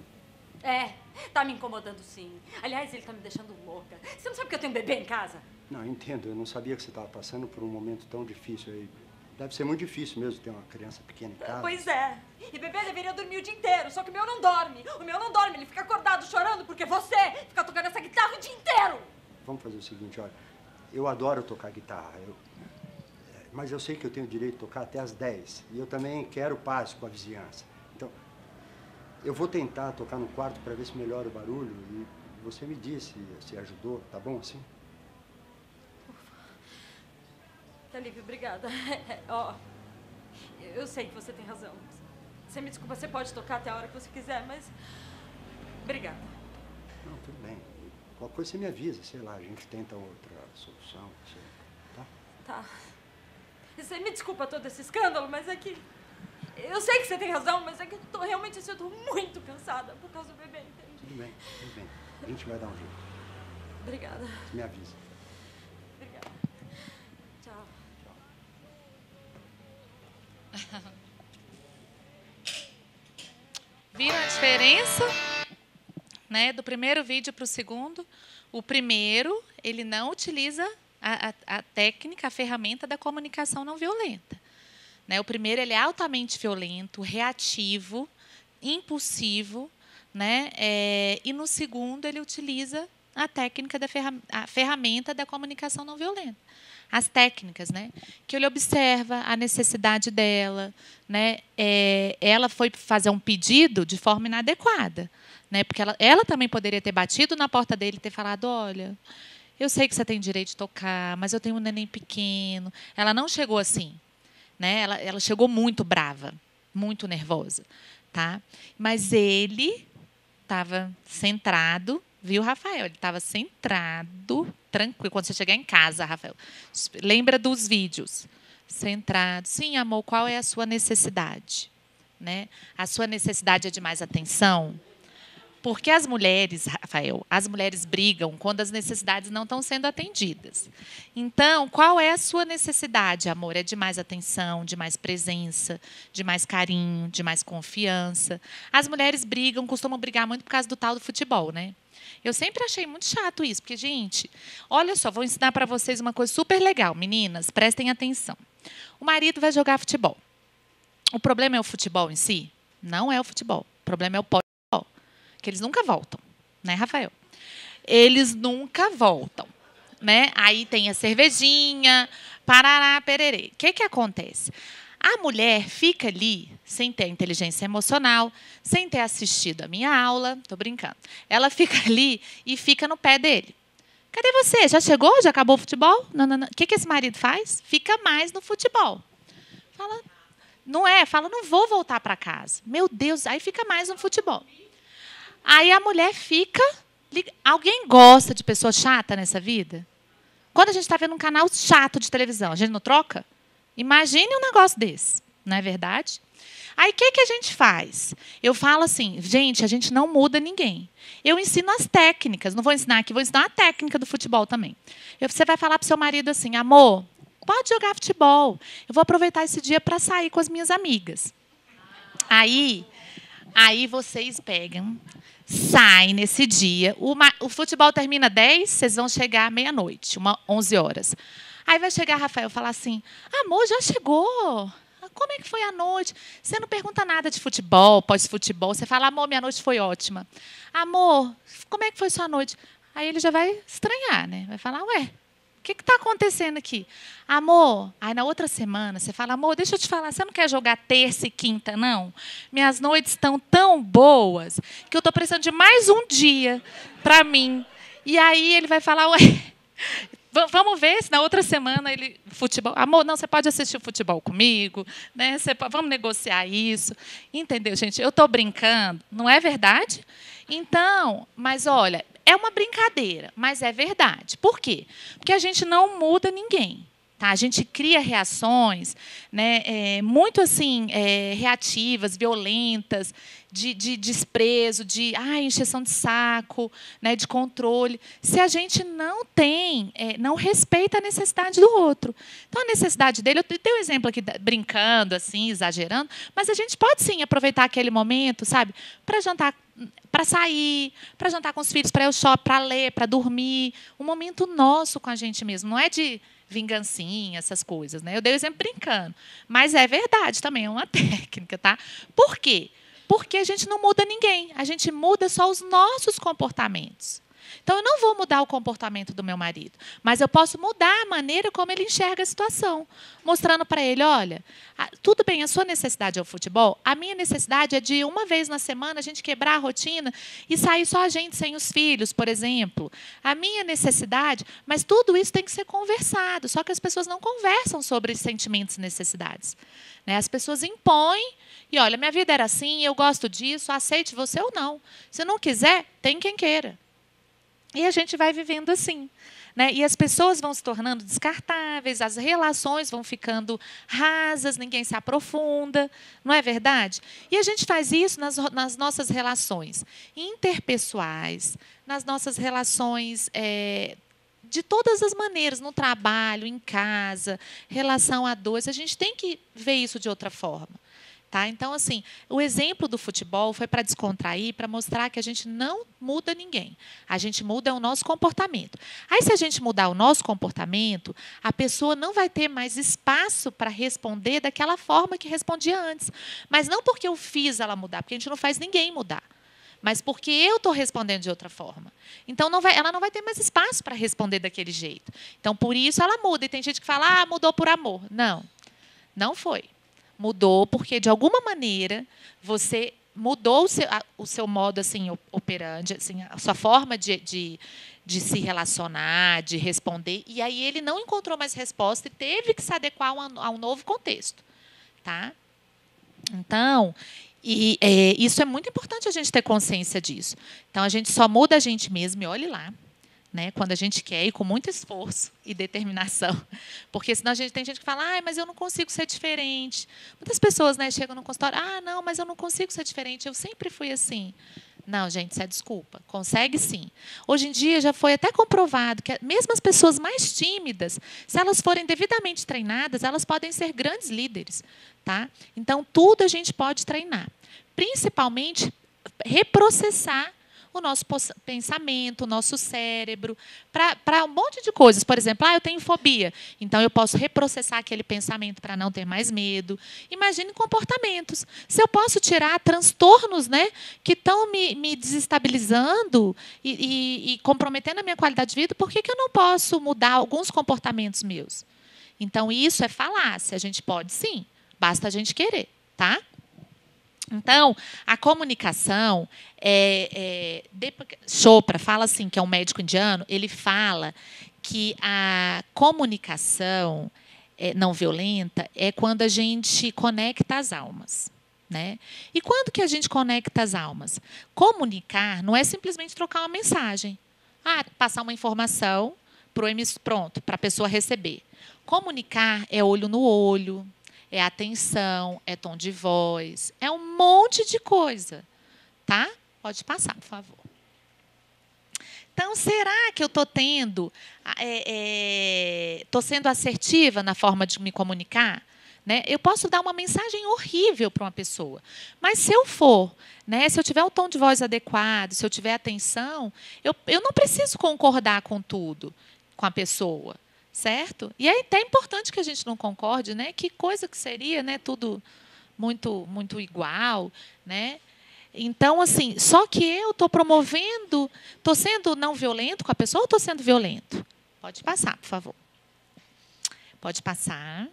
É, tá me incomodando sim. Aliás, ele tá me deixando louca. Você não sabe que eu tenho um bebê em casa? Não, eu entendo. Eu não sabia que você estava passando por um momento tão difícil aí. Deve ser muito difícil mesmo ter uma criança pequena em casa. Pois é. E bebê deveria dormir o dia inteiro, só que o meu não dorme. O meu não dorme, ele fica acordado chorando porque você fica tocando essa guitarra o dia inteiro. Vamos fazer o seguinte, olha. Eu adoro tocar guitarra, mas eu sei que eu tenho o direito de tocar até às 10. E eu também quero paz com a vizinhança. Então, eu vou tentar tocar no quarto para ver se melhora o barulho. E você me disse se ajudou, tá bom assim? Tá, Lívia, obrigada. Ó, eu sei que você tem razão. Você me desculpa, você pode tocar até a hora que você quiser, mas... Obrigada. Não, tudo bem. Qualquer coisa você me avisa, sei lá, a gente tenta outra solução, sei, tá? Tá. Você me desculpa todo esse escândalo, mas é que... Eu sei que você tem razão, mas é que eu tô realmente assim, eu tô muito cansada por causa do bebê, entende? Tudo bem, tudo bem. A gente vai dar um jeito. Obrigada. Você me avisa. Obrigada. Tchau. Viram a diferença, né, do primeiro vídeo para o segundo? O primeiro, ele não utiliza a técnica, a ferramenta da comunicação não violenta. Né? O primeiro, ele é altamente violento, reativo, impulsivo, né? E no segundo, ele utiliza a técnica a ferramenta da comunicação não violenta. As técnicas, né? Que ele observa a necessidade dela, né? Ela foi fazer um pedido de forma inadequada, né? Porque ela também poderia ter batido na porta dele e ter falado, olha, eu sei que você tem direito de tocar, mas eu tenho um neném pequeno. Ela não chegou assim, né? Ela chegou muito brava, muito nervosa, tá? Mas ele estava centrado. Viu, Rafael? Ele estava centrado, tranquilo. Quando você chegar em casa, Rafael, lembra dos vídeos. Centrado. Sim, amor, qual é a sua necessidade? Né? A sua necessidade é de mais atenção? Porque as mulheres, Rafael, as mulheres brigam quando as necessidades não estão sendo atendidas. Então, qual é a sua necessidade, amor? É de mais atenção, de mais presença, de mais carinho, de mais confiança. As mulheres brigam, costumam brigar muito por causa do tal do futebol, né? Eu sempre achei muito chato isso, porque, gente, olha só, vou ensinar para vocês uma coisa super legal. Meninas, prestem atenção. O marido vai jogar futebol. O problema é o futebol em si? Não é o futebol. O problema é o pós-futebol, que eles nunca voltam. Né, Rafael? Eles nunca voltam. Né? Aí tem a cervejinha, parará, pererê. O que acontece? A mulher fica ali, sem ter inteligência emocional, sem ter assistido a minha aula, estou brincando. Ela fica ali e fica no pé dele. Cadê você? Já chegou? Já acabou o futebol? Não, não, não. O que esse marido faz? Fica mais no futebol. Fala, não é? Fala, não vou voltar para casa. Meu Deus, aí fica mais no futebol. Aí a mulher fica... Alguém gosta de pessoa chata nessa vida? Quando a gente está vendo um canal chato de televisão, a gente não troca? Imagine um negócio desse, não é verdade? Aí, o que a gente faz? Eu falo assim, gente, a gente não muda ninguém. Eu ensino as técnicas, não vou ensinar aqui, vou ensinar a técnica do futebol também. Você vai falar para o seu marido assim, amor, pode jogar futebol. Eu vou aproveitar esse dia para sair com as minhas amigas. Aí, Aí vocês pegam, saem nesse dia. O futebol termina 10, vocês vão chegar meia-noite, 11 horas. Aí vai chegar Rafael e falar assim, amor, já chegou. Como é que foi a noite? Você não pergunta nada de futebol, pós-futebol. Você fala, amor, minha noite foi ótima. Amor, como é que foi sua noite? Aí ele já vai estranhar, né? Vai falar, ué, o que está acontecendo aqui? Amor, aí na outra semana você fala, amor, deixa eu te falar, você não quer jogar terça e quinta, não? Minhas noites estão tão boas que eu estou precisando de mais um dia para mim. E aí ele vai falar, ué, vamos ver se na outra semana ele futebol. Amor, não, você pode assistir o futebol comigo, né? Vamos negociar isso. Entendeu, gente? Eu estou brincando, não é verdade? Então, mas olha, é uma brincadeira, mas é verdade. Por quê? Porque a gente não muda ninguém. Tá? A gente cria reações, né, muito assim, reativas, violentas, de desprezo, de encheção de saco, né, de controle, se a gente não tem, não respeita a necessidade do outro. Então, a necessidade dele, eu tenho um exemplo aqui, brincando, assim, exagerando, mas a gente pode, sim, aproveitar aquele momento, sabe, para jantar, para sair, para jantar com os filhos, para ir ao shopping, para ler, para dormir, um momento nosso com a gente mesmo, não é de vingancinha, essas coisas, né? Eu dei o exemplo brincando, mas é verdade também, é uma técnica, tá? Por quê? Porque a gente não muda ninguém, a gente muda só os nossos comportamentos. Então, eu não vou mudar o comportamento do meu marido, mas eu posso mudar a maneira como ele enxerga a situação, mostrando para ele, olha, tudo bem, a sua necessidade é o futebol, a minha necessidade é de uma vez na semana a gente quebrar a rotina e sair só a gente sem os filhos, por exemplo. A minha necessidade, mas tudo isso tem que ser conversado, só que as pessoas não conversam sobre sentimentos e necessidades. Né? As pessoas impõem e, olha, minha vida era assim, eu gosto disso, aceite você ou não. Se não quiser, tem quem queira. E a gente vai vivendo assim. Né? E as pessoas vão se tornando descartáveis, as relações vão ficando rasas, ninguém se aprofunda, não é verdade? E a gente faz isso nas nossas relações interpessoais, nas nossas relações de todas as maneiras, no trabalho, em casa, relação a dois. A gente tem que ver isso de outra forma. Tá? Então, assim, o exemplo do futebol foi para descontrair, para mostrar que a gente não muda ninguém. A gente muda o nosso comportamento. Aí, se a gente mudar o nosso comportamento, a pessoa não vai ter mais espaço para responder daquela forma que respondia antes. Mas não porque eu fiz ela mudar, porque a gente não faz ninguém mudar. Mas porque eu estou respondendo de outra forma. Então, ela não vai ter mais espaço para responder daquele jeito. Então, por isso, ela muda. E tem gente que fala, mudou por amor. Não, não foi. Mudou porque, de alguma maneira, você mudou o seu modo assim, operante, assim, a sua forma de se relacionar, de responder. E aí ele não encontrou mais resposta e teve que se adequar a um novo contexto. Tá? Então, isso é muito importante a gente ter consciência disso. Então, a gente só muda a gente mesmo, e olhe lá. Né, quando a gente quer e com muito esforço e determinação. Porque senão tem gente que fala, mas eu não consigo ser diferente. Muitas pessoas, né, chegam no consultório, não, mas eu não consigo ser diferente, eu sempre fui assim. Não, gente, isso é desculpa. Consegue sim. Hoje em dia já foi até comprovado que mesmo as pessoas mais tímidas, se elas forem devidamente treinadas, elas podem ser grandes líderes. Tá? Então, tudo a gente pode treinar. Principalmente, reprocessar o nosso pensamento, o nosso cérebro, para um monte de coisas. Por exemplo, eu tenho fobia, então eu posso reprocessar aquele pensamento para não ter mais medo. Imagine comportamentos. Se eu posso tirar transtornos, né, que estão me desestabilizando e comprometendo a minha qualidade de vida, por que eu não posso mudar alguns comportamentos meus? Então, isso é falácia. A gente pode, sim, basta a gente querer. Tá? Então, a comunicação, Chopra fala assim, que é um médico indiano, ele fala que a comunicação não violenta é quando a gente conecta as almas. Né? E quando que a gente conecta as almas? Comunicar não é simplesmente trocar uma mensagem. Passar uma informação para a pessoa receber. Comunicar é olho no olho, é atenção, é tom de voz, é um monte de coisa. Tá? Pode passar, por favor. Então, será que eu estou estou sendo assertiva na forma de me comunicar? né? Eu posso dar uma mensagem horrível para uma pessoa, mas se eu for, né, se eu tiver um tom de voz adequado, se eu tiver atenção, eu não preciso concordar com tudo com a pessoa, certo? E é até importante que a gente não concorde, né? Que coisa que seria, né? Tudo muito igual, né? Então, assim, só que eu estou promovendo, estou sendo não violento com a pessoa ou estou sendo violento? Pode passar, por favor. Pode passar.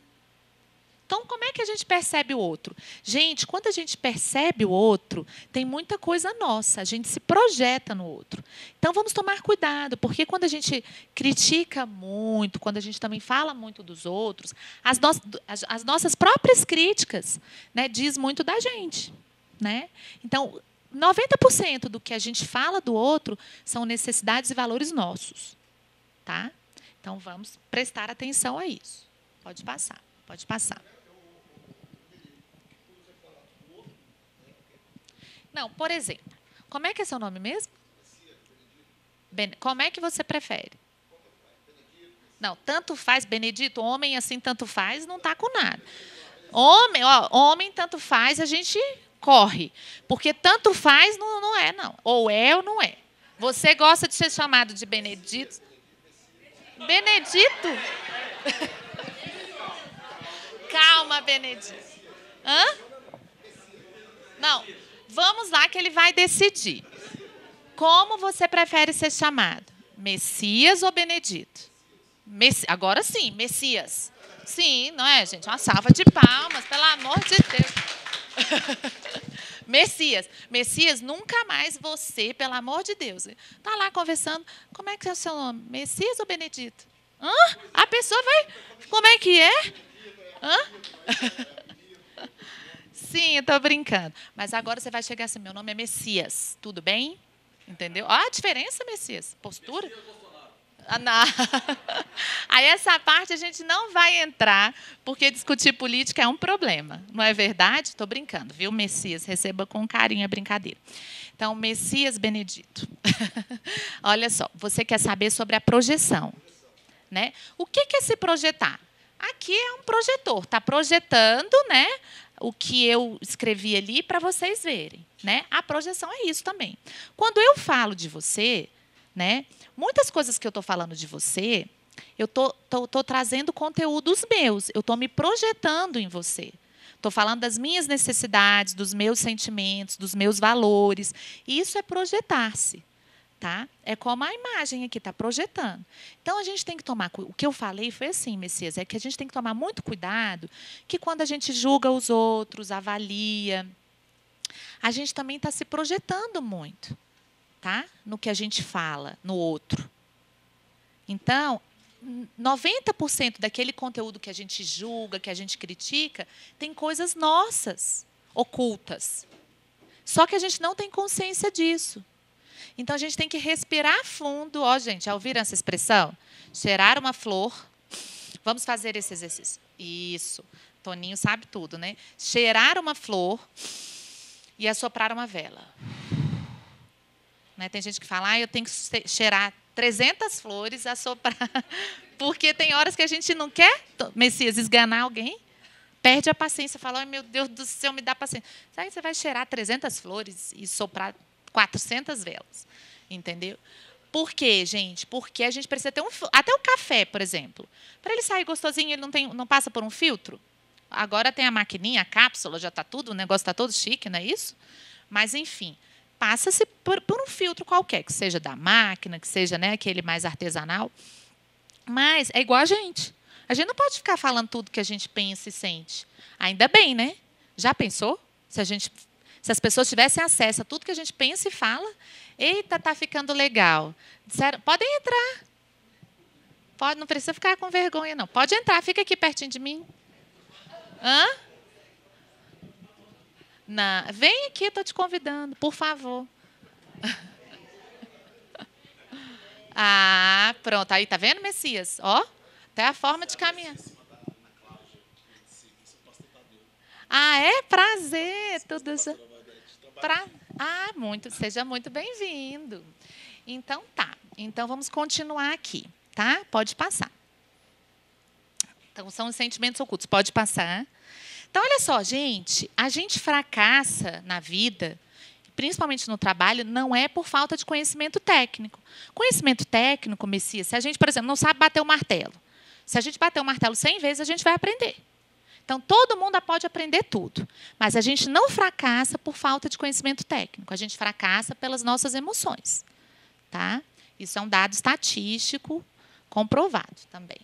Então, como é que a gente percebe o outro? Gente, quando a gente percebe o outro, tem muita coisa nossa, a gente se projeta no outro. Então, vamos tomar cuidado, porque quando a gente critica muito, quando a gente também fala muito dos outros, as nossas próprias críticas, né, diz muito da gente, né? Então, 90% do que a gente fala do outro são necessidades e valores nossos, tá? Então, vamos prestar atenção a isso. Pode passar, pode passar. Não, por exemplo, como é que é seu nome mesmo? Como é que você prefere? Não, tanto faz, Benedito, homem assim tanto faz, não está com nada. Homem tanto faz, a gente corre. Porque tanto faz não é, não. Ou é ou não é. Você gosta de ser chamado de Benedito? Benedito? Calma, Benedito. Hã? Não. Vamos lá que ele vai decidir. Como você prefere ser chamado? Messias ou Benedito? Agora sim, Messias. Sim, não é, gente? Uma salva de palmas, pelo amor de Deus. Messias. Messias, nunca mais você, pelo amor de Deus. Está lá conversando. Como é que é o seu nome? Messias ou Benedito? Hã? A pessoa vai... Como é que é? Hã? Sim, eu estou brincando. Mas agora você vai chegar assim, meu nome é Messias. Tudo bem? Entendeu? Olha a diferença, Messias. Postura. Ah, não. Aí essa parte a gente não vai entrar, porque discutir política é um problema. Não é verdade? Estou brincando, viu, Messias? Receba com carinho a brincadeira. Então, Messias Benedito. Olha só, você quer saber sobre a projeção, né? O que é se projetar? Aqui é um projetor, está projetando, né, o que eu escrevi ali para vocês verem, né? A projeção é isso também. Quando eu falo de você, né, muitas coisas que eu estou falando de você, eu estou trazendo conteúdos meus, eu estou me projetando em você. Estou falando das minhas necessidades, dos meus sentimentos, dos meus valores. Isso é projetar-se. Tá? É como a imagem aqui, está projetando. Então, a gente tem que tomar... O que eu falei foi assim, Messias, é que a gente tem que tomar muito cuidado que quando a gente julga os outros, avalia, a gente também está se projetando muito, tá? No que a gente fala, no outro. Então, 90% daquele conteúdo que a gente julga, que a gente critica, tem coisas nossas, ocultas. Só que a gente não tem consciência disso. Então, a gente tem que respirar fundo. Ó, gente, já ouviram essa expressão? Cheirar uma flor. Vamos fazer esse exercício. Isso. Toninho sabe tudo, né? Cheirar uma flor e assoprar uma vela. Né? Tem gente que fala, eu tenho que cheirar 300 flores, assoprar. Porque tem horas que a gente não quer, Messias, esganar alguém. Perde a paciência. Fala, ai, meu Deus do céu, me dá paciência. Sabe, você vai cheirar 300 flores e soprar 400 velas, entendeu? Por quê, gente? Porque a gente precisa ter até o café, por exemplo. Para ele sair gostosinho, ele não passa por um filtro? Agora tem a maquininha, a cápsula, já está tudo, o negócio está todo chique, não é isso? Mas, enfim, passa-se por um filtro qualquer, que seja da máquina, que seja, né, aquele mais artesanal. Mas é igual a gente. A gente não pode ficar falando tudo que a gente pensa e sente. Ainda bem, né? Já pensou? Se as pessoas tivessem acesso a tudo que a gente pensa e fala, eita, está ficando legal. Disseram, podem entrar. Não precisa ficar com vergonha, não. Pode entrar, fica aqui pertinho de mim. Hã? Não, vem aqui, estou te convidando, por favor. Ah, pronto. Aí, tá vendo, Messias? Ó, até a forma de caminhar. Ah, é? Prazer. Tudo já. Seja muito bem-vindo. Então, tá. Então, vamos continuar aqui, tá? Pode passar. Então, são os sentimentos ocultos. Pode passar. Então, olha só, gente. A gente fracassa na vida, principalmente no trabalho, não é por falta de conhecimento técnico. Conhecimento técnico, Messias, se a gente, por exemplo, não sabe bater o martelo, se a gente bater o martelo 100 vezes, a gente vai aprender. Então, todo mundo pode aprender tudo. Mas a gente não fracassa por falta de conhecimento técnico. A gente fracassa pelas nossas emoções. Tá? Isso é um dado estatístico comprovado também.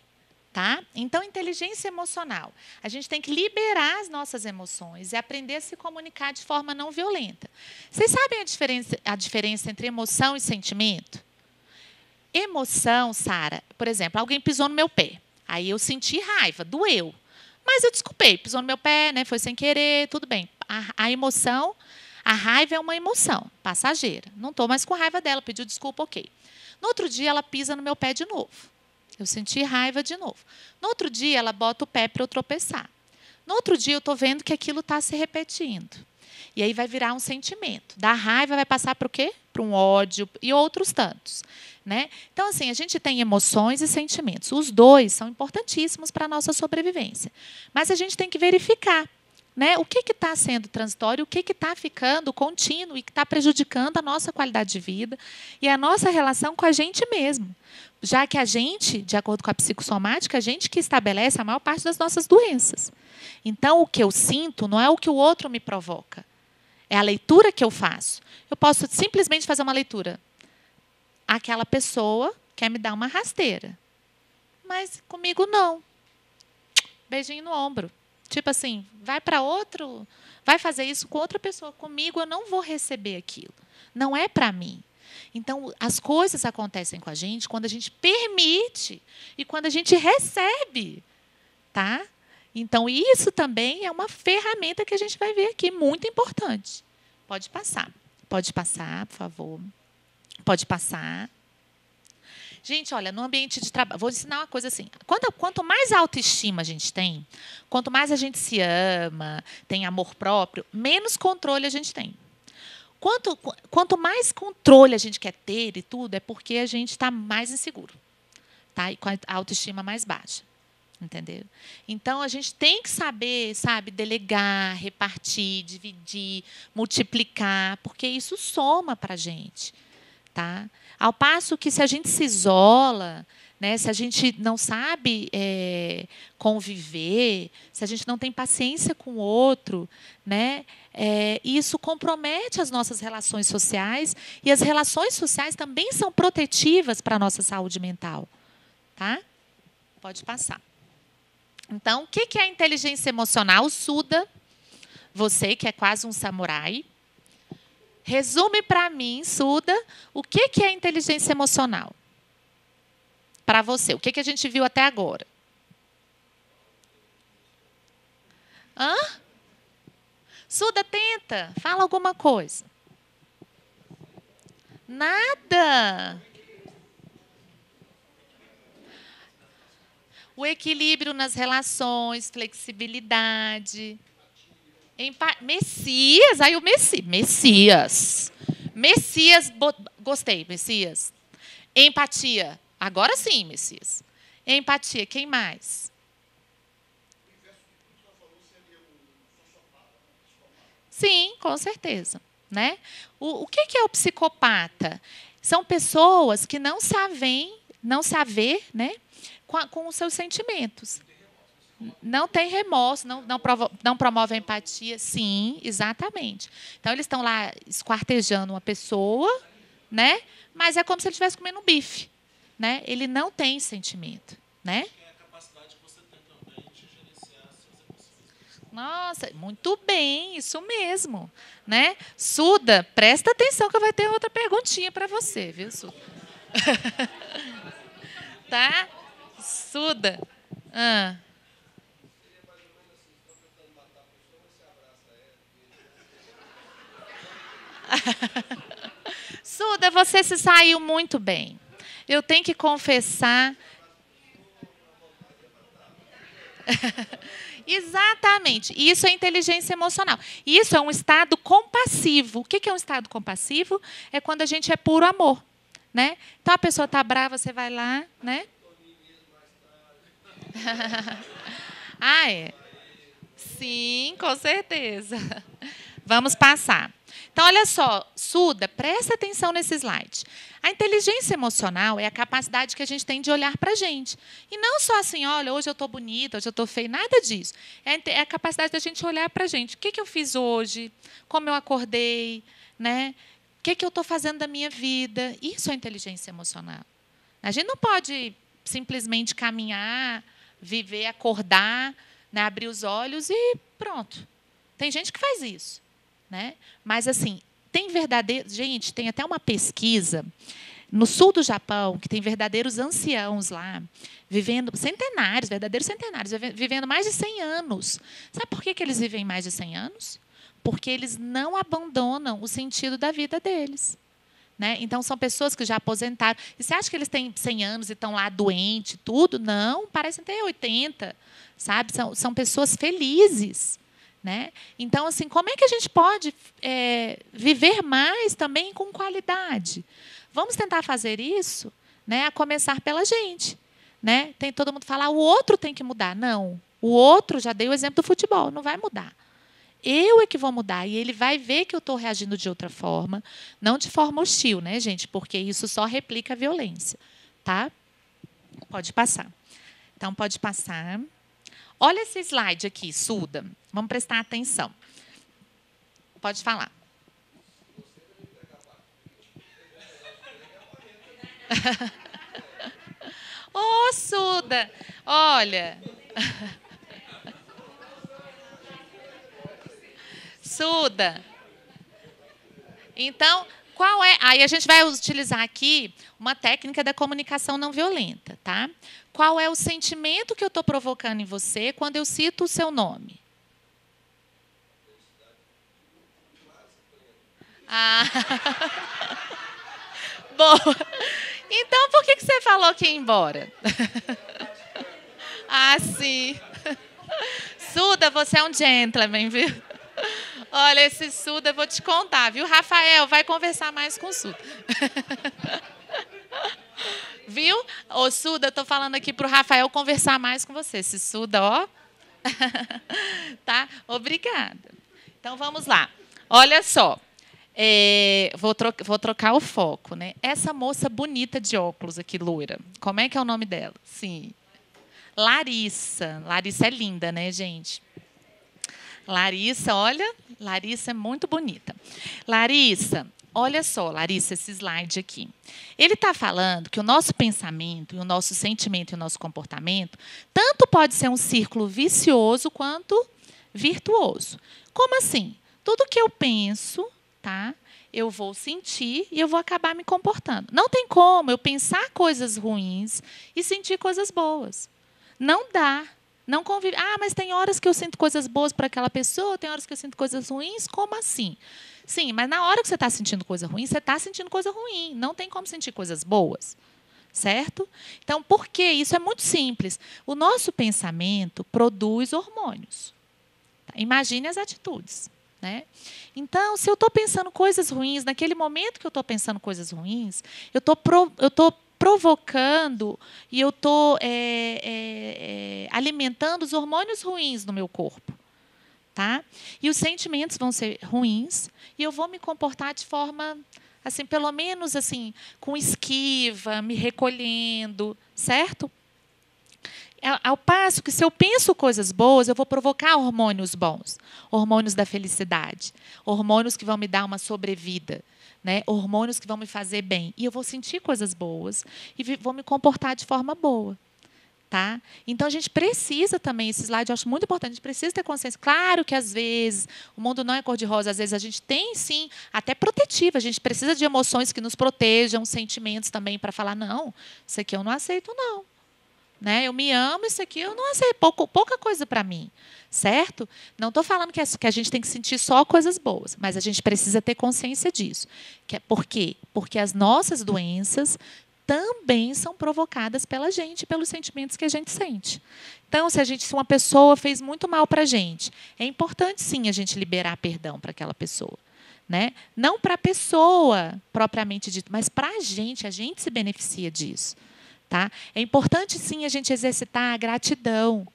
Tá? Então, inteligência emocional. A gente tem que liberar as nossas emoções e aprender a se comunicar de forma não violenta. Vocês sabem a diferença entre emoção e sentimento? Emoção, Sara, por exemplo, alguém pisou no meu pé. Aí eu senti raiva, doeu. Mas eu desculpei, pisou no meu pé, né, foi sem querer, tudo bem. A emoção, a raiva é uma emoção passageira. Não estou mais com raiva dela, pediu desculpa, ok. No outro dia, ela pisa no meu pé de novo. Eu senti raiva de novo. No outro dia, ela bota o pé para eu tropeçar. No outro dia, eu estou vendo que aquilo está se repetindo. E aí vai virar um sentimento. Da raiva vai passar para o quê? Para um ódio e outros tantos. Né? Então, assim, a gente tem emoções e sentimentos. Os dois são importantíssimos para a nossa sobrevivência. Mas a gente tem que verificar, né, o que está sendo transitório, o que está ficando contínuo e que está prejudicando a nossa qualidade de vida e a nossa relação com a gente mesmo. Já que a gente, de acordo com a psicossomática, a gente que estabelece a maior parte das nossas doenças. Então, o que eu sinto não é o que o outro me provoca. É a leitura que eu faço. Eu posso simplesmente fazer uma leitura. Aquela pessoa quer me dar uma rasteira. Mas comigo não. Beijinho no ombro. Tipo assim, vai para outro, vai fazer isso com outra pessoa. Comigo eu não vou receber aquilo. Não é para mim. Então, as coisas acontecem com a gente quando a gente permite e quando a gente recebe. Tá? Então, isso também é uma ferramenta que a gente vai ver aqui, muito importante. Pode passar. Pode passar, por favor. Pode passar. Gente, olha, no ambiente de trabalho, vou ensinar uma coisa assim. Quanto mais autoestima a gente tem, quanto mais a gente se ama, tem amor próprio, menos controle a gente tem. Quanto mais controle a gente quer ter e tudo, é porque a gente está mais inseguro. Tá? E com a autoestima mais baixa. Entendeu? Então, a gente tem que saber, sabe, delegar, repartir, dividir, multiplicar, porque isso soma para a gente. Tá? Ao passo que, se a gente se isola, né, se a gente não sabe conviver, se a gente não tem paciência com o outro, né, isso compromete as nossas relações sociais, e as relações sociais também são protetivas para a nossa saúde mental. Tá? Pode passar. Então, o que é a inteligência emocional? Suda, você que é quase um samurai, resume para mim, Suda, o que é a inteligência emocional? Para você, o que a gente viu até agora? Hã? Suda, tenta, fala alguma coisa. Nada. O equilíbrio nas relações, flexibilidade. Messias, aí o Messias. Messias, gostei, Messias. Empatia. Agora sim, Messias. Empatia, quem mais? Sim, com certeza. Né? O que é o psicopata? São pessoas que não sabem né, com os seus sentimentos. Não tem remorso, não promove a empatia. Sim, exatamente. Então, eles estão lá esquartejando uma pessoa, né? Mas é como se ele estivesse comendo um bife. Né? Ele não tem sentimento. Né? É a capacidade que você tem também de gerenciar as suas emoções. Nossa, muito bem, isso mesmo. Né? Suda, presta atenção que vai ter outra perguntinha para você, viu, Suda? Tá? Suda. Suda, você se saiu muito bem. Eu tenho que confessar. Exatamente. Isso é inteligência emocional. Isso é um estado compassivo. O que é um estado compassivo? É quando a gente é puro amor. Né? Então, a pessoa está brava, você vai lá, né? Ah, é. Sim, com certeza. Vamos passar. Então, olha só, Suda, presta atenção nesse slide. A inteligência emocional é a capacidade que a gente tem de olhar para a gente. E não só assim, olha, hoje eu estou bonita, hoje eu estou feia, nada disso. É a capacidade da gente olhar para a gente. O que eu fiz hoje? Como eu acordei? Né? O que eu estou fazendo da minha vida? Isso é inteligência emocional. A gente não pode simplesmente caminhar, viver, acordar, né, abrir os olhos e pronto. Tem gente que faz isso. Né? Mas, assim, tem verdadeiros... Gente, tem até uma pesquisa no sul do Japão, que tem verdadeiros anciãos lá, vivendo centenários, verdadeiros centenários, vivendo mais de 100 anos. Sabe por que eles vivem mais de 100 anos? Porque eles não abandonam o sentido da vida deles. Né? Então, são pessoas que já aposentaram. E você acha que eles têm 100 anos e estão lá doentes, tudo? Não, parecem ter 80. Sabe? São pessoas felizes. Né? Então, assim, como é que a gente pode viver mais também com qualidade? Vamos tentar fazer isso, né, a começar pela gente. Né? Tem todo mundo falar, o outro tem que mudar. Não, o outro, já dei o exemplo do futebol, não vai mudar. Eu é que vou mudar, e ele vai ver que eu estou reagindo de outra forma, não de forma hostil, né, gente? Porque isso só replica a violência. Tá? Pode passar. Então, pode passar. Olha esse slide aqui, Suda. Vamos prestar atenção. Pode falar. Ô, Suda, olha. Suda. Então, qual é... Aí a gente vai utilizar aqui uma técnica da comunicação não violenta, tá? Qual é o sentimento que eu estou provocando em você quando eu cito o seu nome? Ah. Boa. Então, por que você falou que ia embora? Ah, sim. Suda, você é um gentleman, viu? Olha, esse Suda, eu vou te contar, viu? Rafael, vai conversar mais com o Suda. Viu? Ô, Suda, eu estou falando aqui para o Rafael conversar mais com você. Esse Suda, ó. Tá? Obrigada. Então, vamos lá. Olha só. Vou trocar o foco, né? Essa moça bonita de óculos aqui, loira. Como é que é o nome dela? Sim. Larissa. Larissa é linda, né, gente? Larissa, olha. Larissa é muito bonita. Larissa, olha só, Larissa, esse slide aqui. Ele está falando que o nosso pensamento, o nosso sentimento e o nosso comportamento tanto pode ser um círculo vicioso quanto virtuoso. Como assim? Tudo que eu penso, tá? Eu vou sentir e eu vou acabar me comportando. Não tem como eu pensar coisas ruins e sentir coisas boas. Não dá. Não convive. Ah, mas tem horas que eu sinto coisas boas para aquela pessoa, tem horas que eu sinto coisas ruins. Como assim? Sim, mas na hora que você está sentindo coisa ruim, você está sentindo coisa ruim. Não tem como sentir coisas boas. Certo? Então, por quê? Isso é muito simples. O nosso pensamento produz hormônios. Imagine as atitudes. Né? Então, se eu estou pensando coisas ruins, naquele momento que eu estou pensando coisas ruins, eu estou provocando e eu estou alimentando os hormônios ruins no meu corpo. Tá? E os sentimentos vão ser ruins e eu vou me comportar de forma, assim, pelo menos assim, com esquiva, me recolhendo, certo? Ao passo que, se eu penso coisas boas, eu vou provocar hormônios bons, hormônios da felicidade, hormônios que vão me dar uma sobrevida, né? Hormônios que vão me fazer bem. E eu vou sentir coisas boas e vou me comportar de forma boa. Tá? Então, a gente precisa também, esse slide eu acho muito importante, a gente precisa ter consciência. Claro que, às vezes, o mundo não é cor-de-rosa, às vezes a gente tem, sim, até protetiva, a gente precisa de emoções que nos protejam, sentimentos também para falar, não, isso aqui eu não aceito, não. Né? Eu me amo, isso aqui eu não aceito, pouca coisa para mim, certo? Não estou falando que a gente tem que sentir só coisas boas, mas a gente precisa ter consciência disso. Por quê? Porque as nossas doenças também são provocadas pela gente, pelos sentimentos que a gente sente. Então, se uma pessoa fez muito mal para a gente, é importante, sim, a gente liberar perdão para aquela pessoa. Né? Não para a pessoa propriamente dita, mas para a gente se beneficia disso. Tá? É importante, sim, a gente exercitar a gratidão.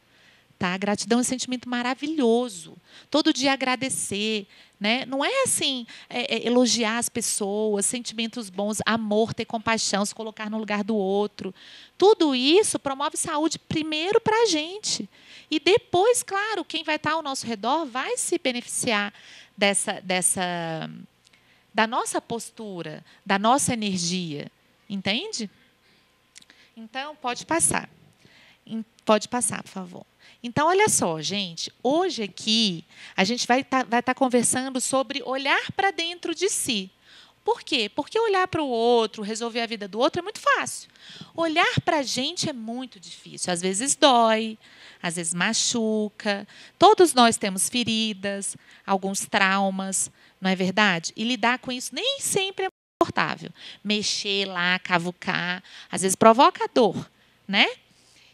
Tá? A gratidão é um sentimento maravilhoso. Todo dia agradecer. Né? Não é assim, elogiar as pessoas, sentimentos bons, amor, ter compaixão, se colocar no lugar do outro. Tudo isso promove saúde primeiro para a gente. E depois, claro, quem vai estar ao nosso redor vai se beneficiar da nossa postura, da nossa energia. Entende? Então, pode passar. Pode passar, por favor. Então, olha só, gente. Hoje aqui, a gente vai tá conversando sobre olhar para dentro de si. Por quê? Porque olhar para o outro, resolver a vida do outro é muito fácil. Olhar para a gente é muito difícil. Às vezes dói, às vezes machuca. Todos nós temos feridas, alguns traumas, não é verdade? E lidar com isso nem sempre é confortável. Mexer lá, cavucar, às vezes provoca dor, né?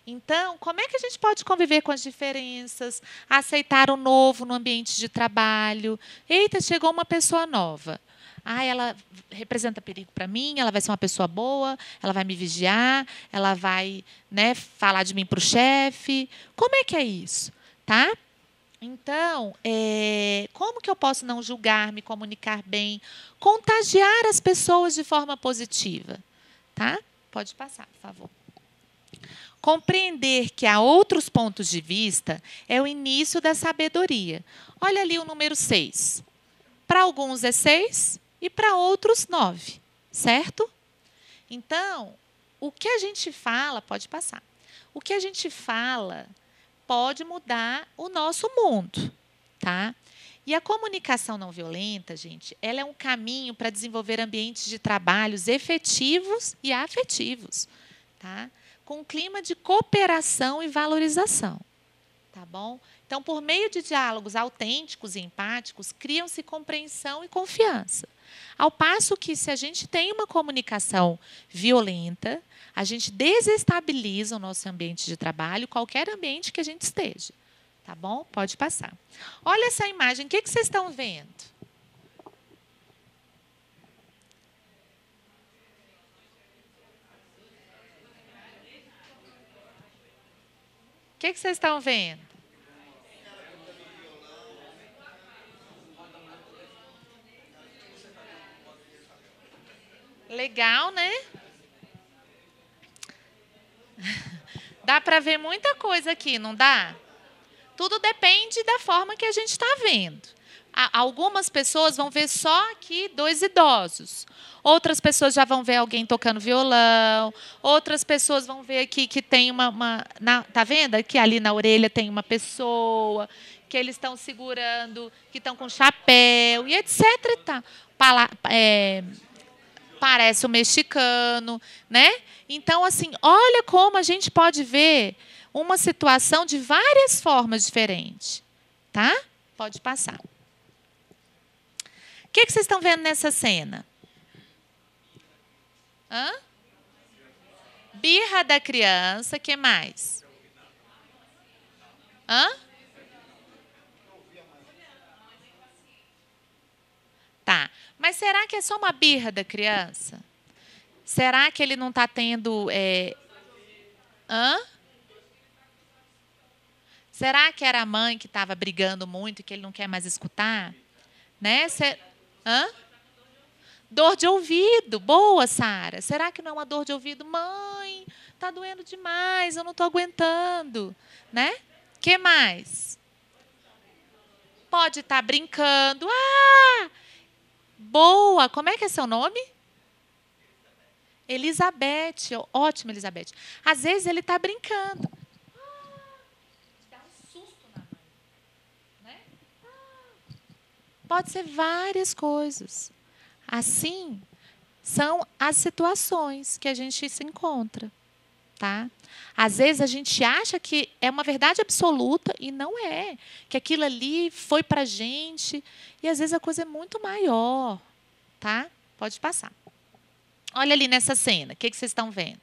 Então, como é que a gente pode conviver com as diferenças, aceitar o novo no ambiente de trabalho? Eita, chegou uma pessoa nova. Ela representa perigo para mim, ela vai ser uma pessoa boa, ela vai me vigiar, ela vai, né, falar de mim para o chefe. Como é que é isso? Tá? Então, como que eu posso não julgar, me comunicar bem, contagiar as pessoas de forma positiva? Tá? Pode passar, por favor. Compreender que há outros pontos de vista é o início da sabedoria. Olha ali o número 6. Para alguns é 6 e para outros 9, certo? Então, o que a gente fala, pode passar. O que a gente fala pode mudar o nosso mundo, tá? E a comunicação não violenta, gente, ela é um caminho para desenvolver ambientes de trabalhos efetivos e afetivos, tá? Com um clima de cooperação e valorização, tá bom? Então, por meio de diálogos autênticos e empáticos, criam-se compreensão e confiança. Ao passo que, se a gente tem uma comunicação violenta, a gente desestabiliza o nosso ambiente de trabalho, qualquer ambiente que a gente esteja, tá bom? Pode passar. Olha essa imagem, o que vocês estão vendo? O que vocês estão vendo? Legal, né? Dá para ver muita coisa aqui, não dá? Tudo depende da forma que a gente está vendo. Algumas pessoas vão ver só aqui 2 idosos. Outras pessoas já vão ver alguém tocando violão. Outras pessoas vão ver aqui que tem tá vendo? Que ali na orelha tem uma pessoa, que eles estão segurando, que estão com chapéu, e etc. E tá. Parece um mexicano, né? Então, assim, olha como a gente pode ver uma situação de várias formas diferentes, tá? Pode passar. O que vocês estão vendo nessa cena? Birra da criança, que mais? Tá. Mas será que é só uma birra da criança? Será que ele não está tendo... Será que era a mãe que estava brigando muito e que ele não quer mais escutar? Né? Dor de ouvido. Boa, Sara. Será que não é uma dor de ouvido? Mãe, está doendo demais, eu não estou aguentando. Né? O que mais? Pode estar brincando. Boa. Como é que é seu nome? Elizabeth. Ótimo, Elizabeth. Às vezes ele está brincando. Dá um susto na mãe. Né? Pode ser várias coisas. Assim, são as situações que a gente se encontra. Tá? Às vezes a gente acha que é uma verdade absoluta e não é. Que aquilo ali foi para a gente. E às vezes a coisa é muito maior. Tá? Pode passar. Olha ali nessa cena. O que vocês estão vendo?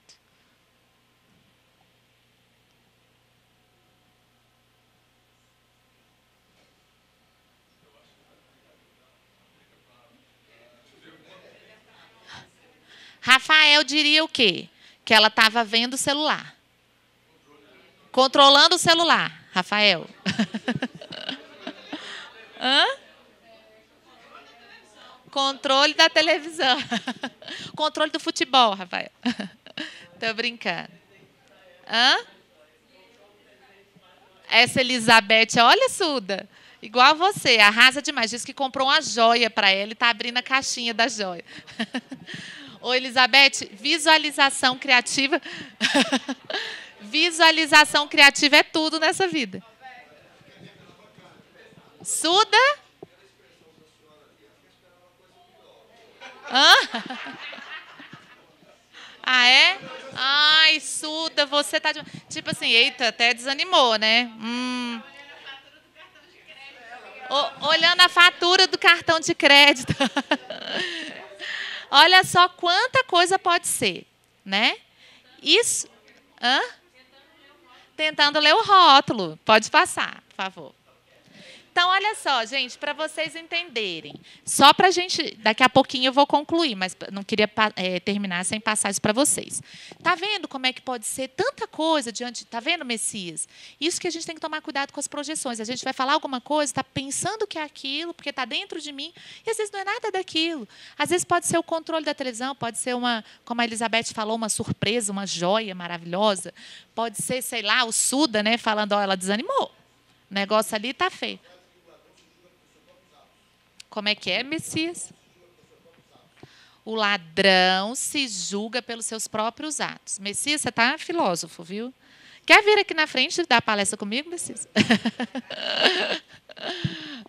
Rafael diria o quê? Que ela estava vendo o celular. Controlando o celular, Rafael. Hã? Controle da televisão. Controle do futebol, Rafael. Tô brincando. Hã? Essa Elizabeth, olha, Suda. Igual você, arrasa demais. Diz que comprou uma joia para ela e está abrindo a caixinha da joia. Ô, Elizabeth, visualização criativa. Visualização criativa é tudo nessa vida. Suda? Hã? Ah, é? Ai, Suda, você tá... Tipo assim, eita, até desanimou, né? Olhando a fatura do cartão de crédito. Olha só quanta coisa pode ser, né? Isso... Hã? Tentando ler o rótulo. Pode passar, por favor. Então, olha só, gente, para vocês entenderem. Só para a gente... Daqui a pouquinho eu vou concluir, mas não queria terminar sem passar isso para vocês. Está vendo como é que pode ser tanta coisa diante... Está vendo, Messias? Isso que a gente tem que tomar cuidado com as projeções. A gente vai falar alguma coisa, está pensando que é aquilo, porque está dentro de mim, e às vezes não é nada daquilo. Às vezes pode ser o controle da televisão, pode ser uma, como a Elizabeth falou, uma surpresa, uma joia maravilhosa. Pode ser, sei lá, o Suda, né, falando, ó, ela desanimou. O negócio ali está feio. Como é que é, Messias? O ladrão se julga pelos seus próprios atos. Messias, você está filósofo, viu? Quer vir aqui na frente e dar palestra comigo, Messias?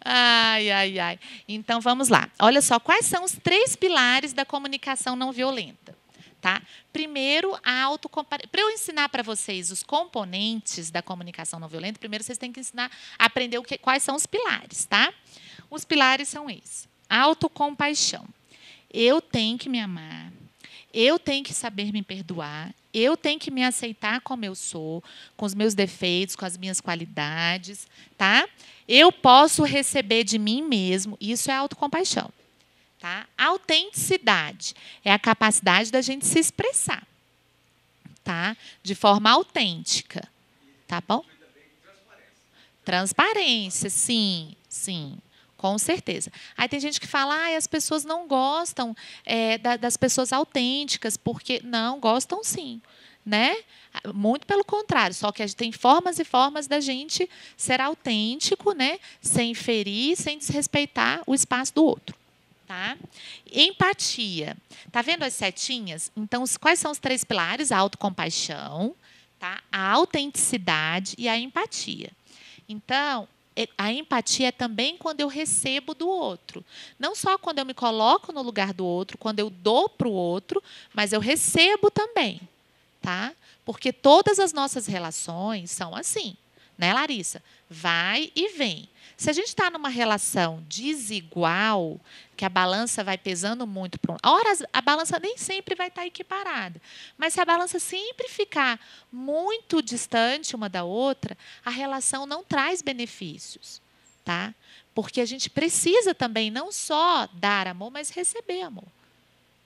Ai, ai, ai. Então, vamos lá. Olha só, quais são os 3 pilares da comunicação não violenta? Tá? Primeiro, a autocomparação. Para eu ensinar para vocês os componentes da comunicação não violenta, primeiro vocês têm que ensinar a aprender quais são os pilares, tá? Os pilares são esses. Autocompaixão. Eu tenho que me amar. Eu tenho que saber me perdoar. Eu tenho que me aceitar como eu sou, com os meus defeitos, com as minhas qualidades, tá? Eu posso receber de mim mesmo. Isso é autocompaixão. Tá? Autenticidade é a capacidade da gente se expressar, tá? De forma autêntica, tá bom? Transparência, sim, sim, com certeza. Aí tem gente que fala, as pessoas não gostam das pessoas autênticas, porque não, gostam sim, né? Muito pelo contrário, só que a gente tem formas e formas da gente ser autêntico, né? Sem ferir, sem desrespeitar o espaço do outro. Tá? Empatia. Tá vendo as setinhas? Então, quais são os 3 pilares? A autocompaixão, tá? A autenticidade e a empatia. Então, a empatia é também quando eu recebo do outro. Não só quando eu me coloco no lugar do outro, quando eu dou para o outro, mas eu recebo também. Tá? Porque todas as nossas relações são assim. Né, Larissa? Vai e vem. Se a gente está numa relação desigual, que a balança vai pesando muito para um... Ora, a balança nem sempre vai estar equiparada. Mas se a balança sempre ficar muito distante uma da outra, a relação não traz benefícios. Tá? Porque a gente precisa também não só dar amor, mas receber amor.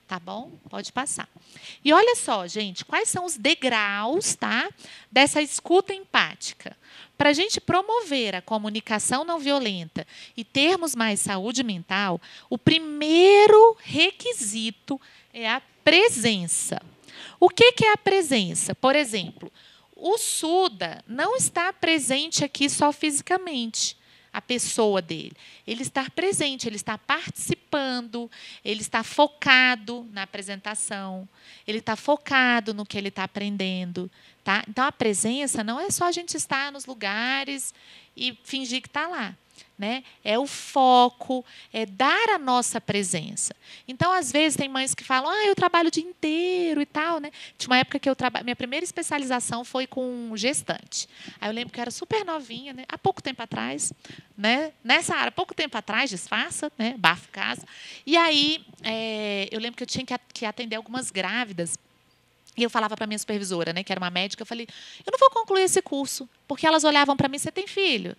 Tá bom? Pode passar. E olha só, gente, quais são os degraus, tá, dessa escuta empática? Para a gente promover a comunicação não violenta e termos mais saúde mental, o primeiro requisito é a presença. O que é a presença? Por exemplo, o Suda não está presente aqui só fisicamente. A pessoa dele. Ele está presente, ele está participando, ele está focado na apresentação, ele está focado no que ele está aprendendo. Tá? Então, a presença não é só a gente estar nos lugares e fingir que está lá. Né? É o foco, é dar a nossa presença. Então, às vezes, tem mães que falam, eu trabalho o dia inteiro e tal. Né? Tinha uma época que eu trabalho. Minha primeira especialização foi com gestante. Aí eu lembro que eu era super novinha, né? Há pouco tempo atrás, né? Nessa área, pouco tempo atrás, disfarça, né? Bafo casa. E aí, eu lembro que eu tinha que atender algumas grávidas. E eu falava para a minha supervisora, né, que era uma médica, eu falei, eu não vou concluir esse curso, porque elas olhavam para mim, você tem filho?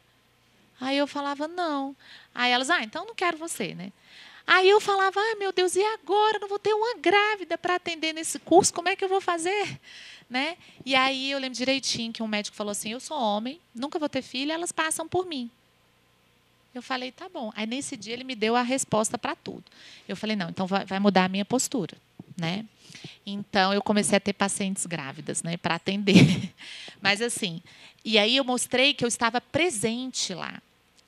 Aí eu falava, não. Aí elas, então não quero você, né? Aí eu falava, meu Deus, e agora? Não vou ter uma grávida para atender nesse curso, como é que eu vou fazer? Né? E aí eu lembro direitinho que um médico falou assim, eu sou homem, nunca vou ter filho, elas passam por mim. Eu falei, tá bom. Aí, nesse dia, ele me deu a resposta para tudo. Eu falei, não, então vai mudar a minha postura. Né? Então, eu comecei a ter pacientes grávidas, né, para atender. Mas, assim, e aí eu mostrei que eu estava presente lá,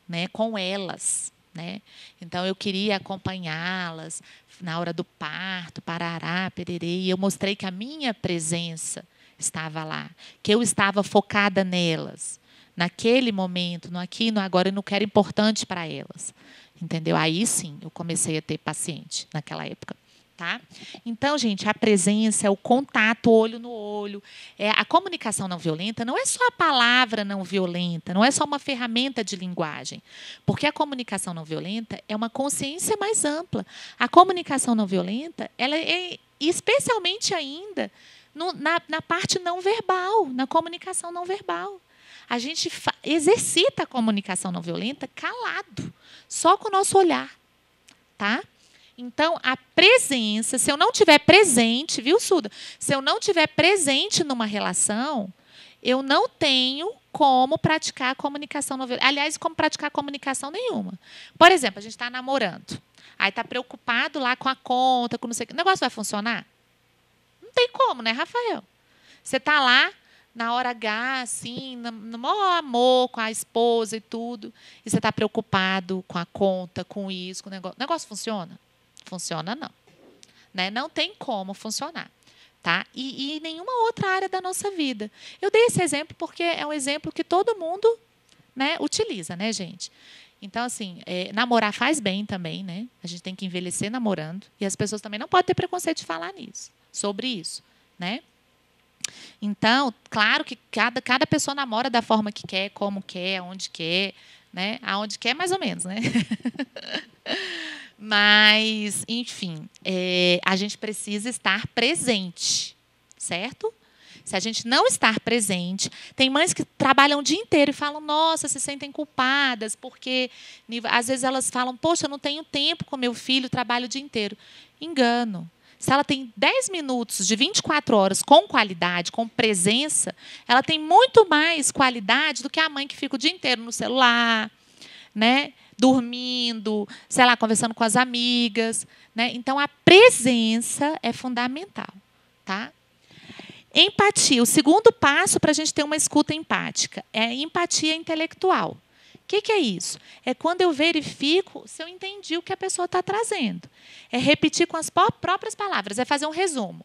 né, com elas. Né? Então, eu queria acompanhá-las na hora do parto, parará, pererê, e eu mostrei que a minha presença estava lá, que eu estava focada nelas, naquele momento, no aqui, no agora, e no que era importante para elas. Entendeu? Aí, sim, eu comecei a ter paciente naquela época. Tá? Então, gente, a presença, é o contato olho no olho. A comunicação não violenta não é só a palavra não violenta, não é só uma ferramenta de linguagem. Porque a comunicação não violenta é uma consciência mais ampla. A comunicação não violenta, ela é especialmente ainda na parte não verbal, na comunicação não verbal. A gente exercita a comunicação não violenta calado, só com o nosso olhar. Tá? Então, a presença, se eu não estiver presente, viu, Suda? Se eu não estiver presente numa relação, eu não tenho como praticar a comunicação não violenta. Aliás, como praticar comunicação nenhuma. Por exemplo, a gente está namorando. Aí está preocupado lá com a conta, com não sei o que. O negócio vai funcionar? Não tem como, né, Rafael? Você está lá, na hora H, assim, no maior amor com a esposa e tudo, e você está preocupado com a conta, com isso, com o negócio. O negócio funciona? Funciona, não. Né? Não tem como funcionar. Tá? E nenhuma outra área da nossa vida. Eu dei esse exemplo porque é um exemplo que todo mundo, né, utiliza, né, gente? Então, assim, namorar faz bem também, né? A gente tem que envelhecer namorando. E as pessoas também não podem ter preconceito de falar sobre isso. Né? Então, claro que cada pessoa namora da forma que quer, como quer, onde quer, né? Aonde quer, mais ou menos, né? Mas, enfim, a gente precisa estar presente, certo? Se a gente não estar presente, tem mães que trabalham o dia inteiro e falam, nossa, se sentem culpadas, porque às vezes elas falam, poxa, eu não tenho tempo com meu filho, trabalho o dia inteiro. Engano. Se ela tem 10 minutos de 24 horas com qualidade, com presença, ela tem muito mais qualidade do que a mãe que fica o dia inteiro no celular, né? Dormindo, sei lá, conversando com as amigas. Né? Então, a presença é fundamental. Tá? Empatia. O segundo passo para a gente ter uma escuta empática é empatia intelectual. O que é isso? É quando eu verifico se eu entendi o que a pessoa está trazendo. É repetir com as próprias palavras, é fazer um resumo.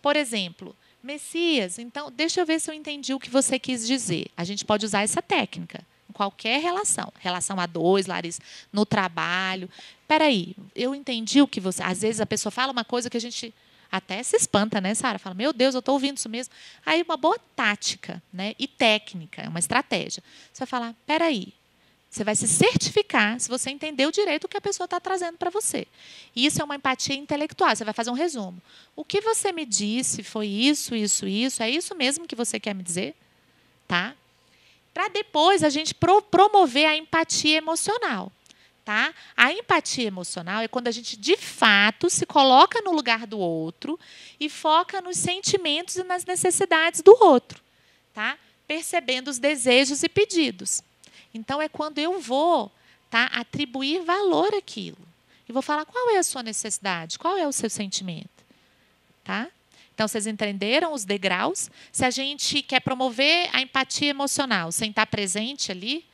Por exemplo, Messias, então, deixa eu ver se eu entendi o que você quis dizer. A gente pode usar essa técnica. Qualquer relação. Relação a dois, Larissa, no trabalho. Espera aí, eu entendi o que você... Às vezes a pessoa fala uma coisa que a gente até se espanta, né, Sara? Fala, meu Deus, eu estou ouvindo isso mesmo. Aí uma boa tática, né, e técnica, uma estratégia. Você vai falar, espera aí. Você vai se certificar se você entendeu direito o que a pessoa está trazendo para você. E isso é uma empatia intelectual. Você vai fazer um resumo. O que você me disse foi isso, isso, isso. É isso mesmo que você quer me dizer? Tá? Para depois a gente promover a empatia emocional. Tá? A empatia emocional é quando a gente, de fato, se coloca no lugar do outro e foca nos sentimentos e nas necessidades do outro. Tá? Percebendo os desejos e pedidos. Então, é quando eu vou, tá, atribuir valor àquilo. E vou falar qual é a sua necessidade, qual é o seu sentimento. Tá? Então, vocês entenderam os degraus? Se a gente quer promover a empatia emocional sem estar presente ali,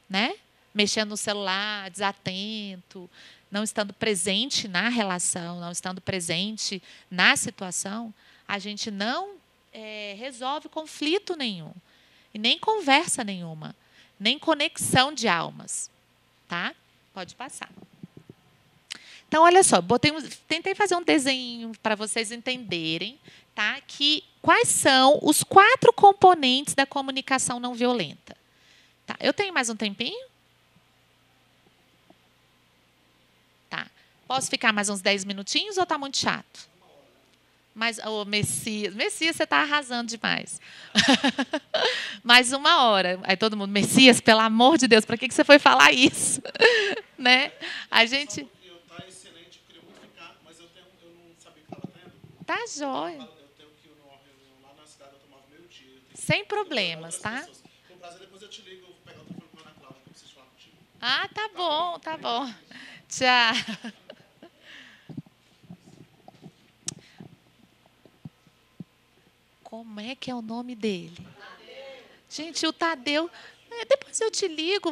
né? Mexendo no celular, desatento, não estando presente na relação, não estando presente na situação, a gente não resolve conflito nenhum, e nem conversa nenhuma, nem conexão de almas. Tá? Pode passar. Então, olha só, tentei fazer um desenho para vocês entenderem, tá, que quais são os 4 componentes da comunicação não violenta. Tá? Eu tenho mais um tempinho? Tá. Posso ficar mais uns 10 minutinhos ou está muito chato? Mas, Messias, você está arrasando demais. Mais 1 hora. Aí todo mundo, Messias, pelo amor de Deus, para que você foi falar isso? Né? A gente... Tá jóia. Eu tenho que ir numa reunião lá na cidade, eu tomava meio-dia. Sem problemas, tá? Com prazer, depois eu te ligo, eu vou pegar o telefone com a Ana Cláudia, que eu preciso falar contigo. Ah, tá bom, tá bom. Tchau. Como é que é o nome dele? Gente, o Tadeu. Depois eu te ligo,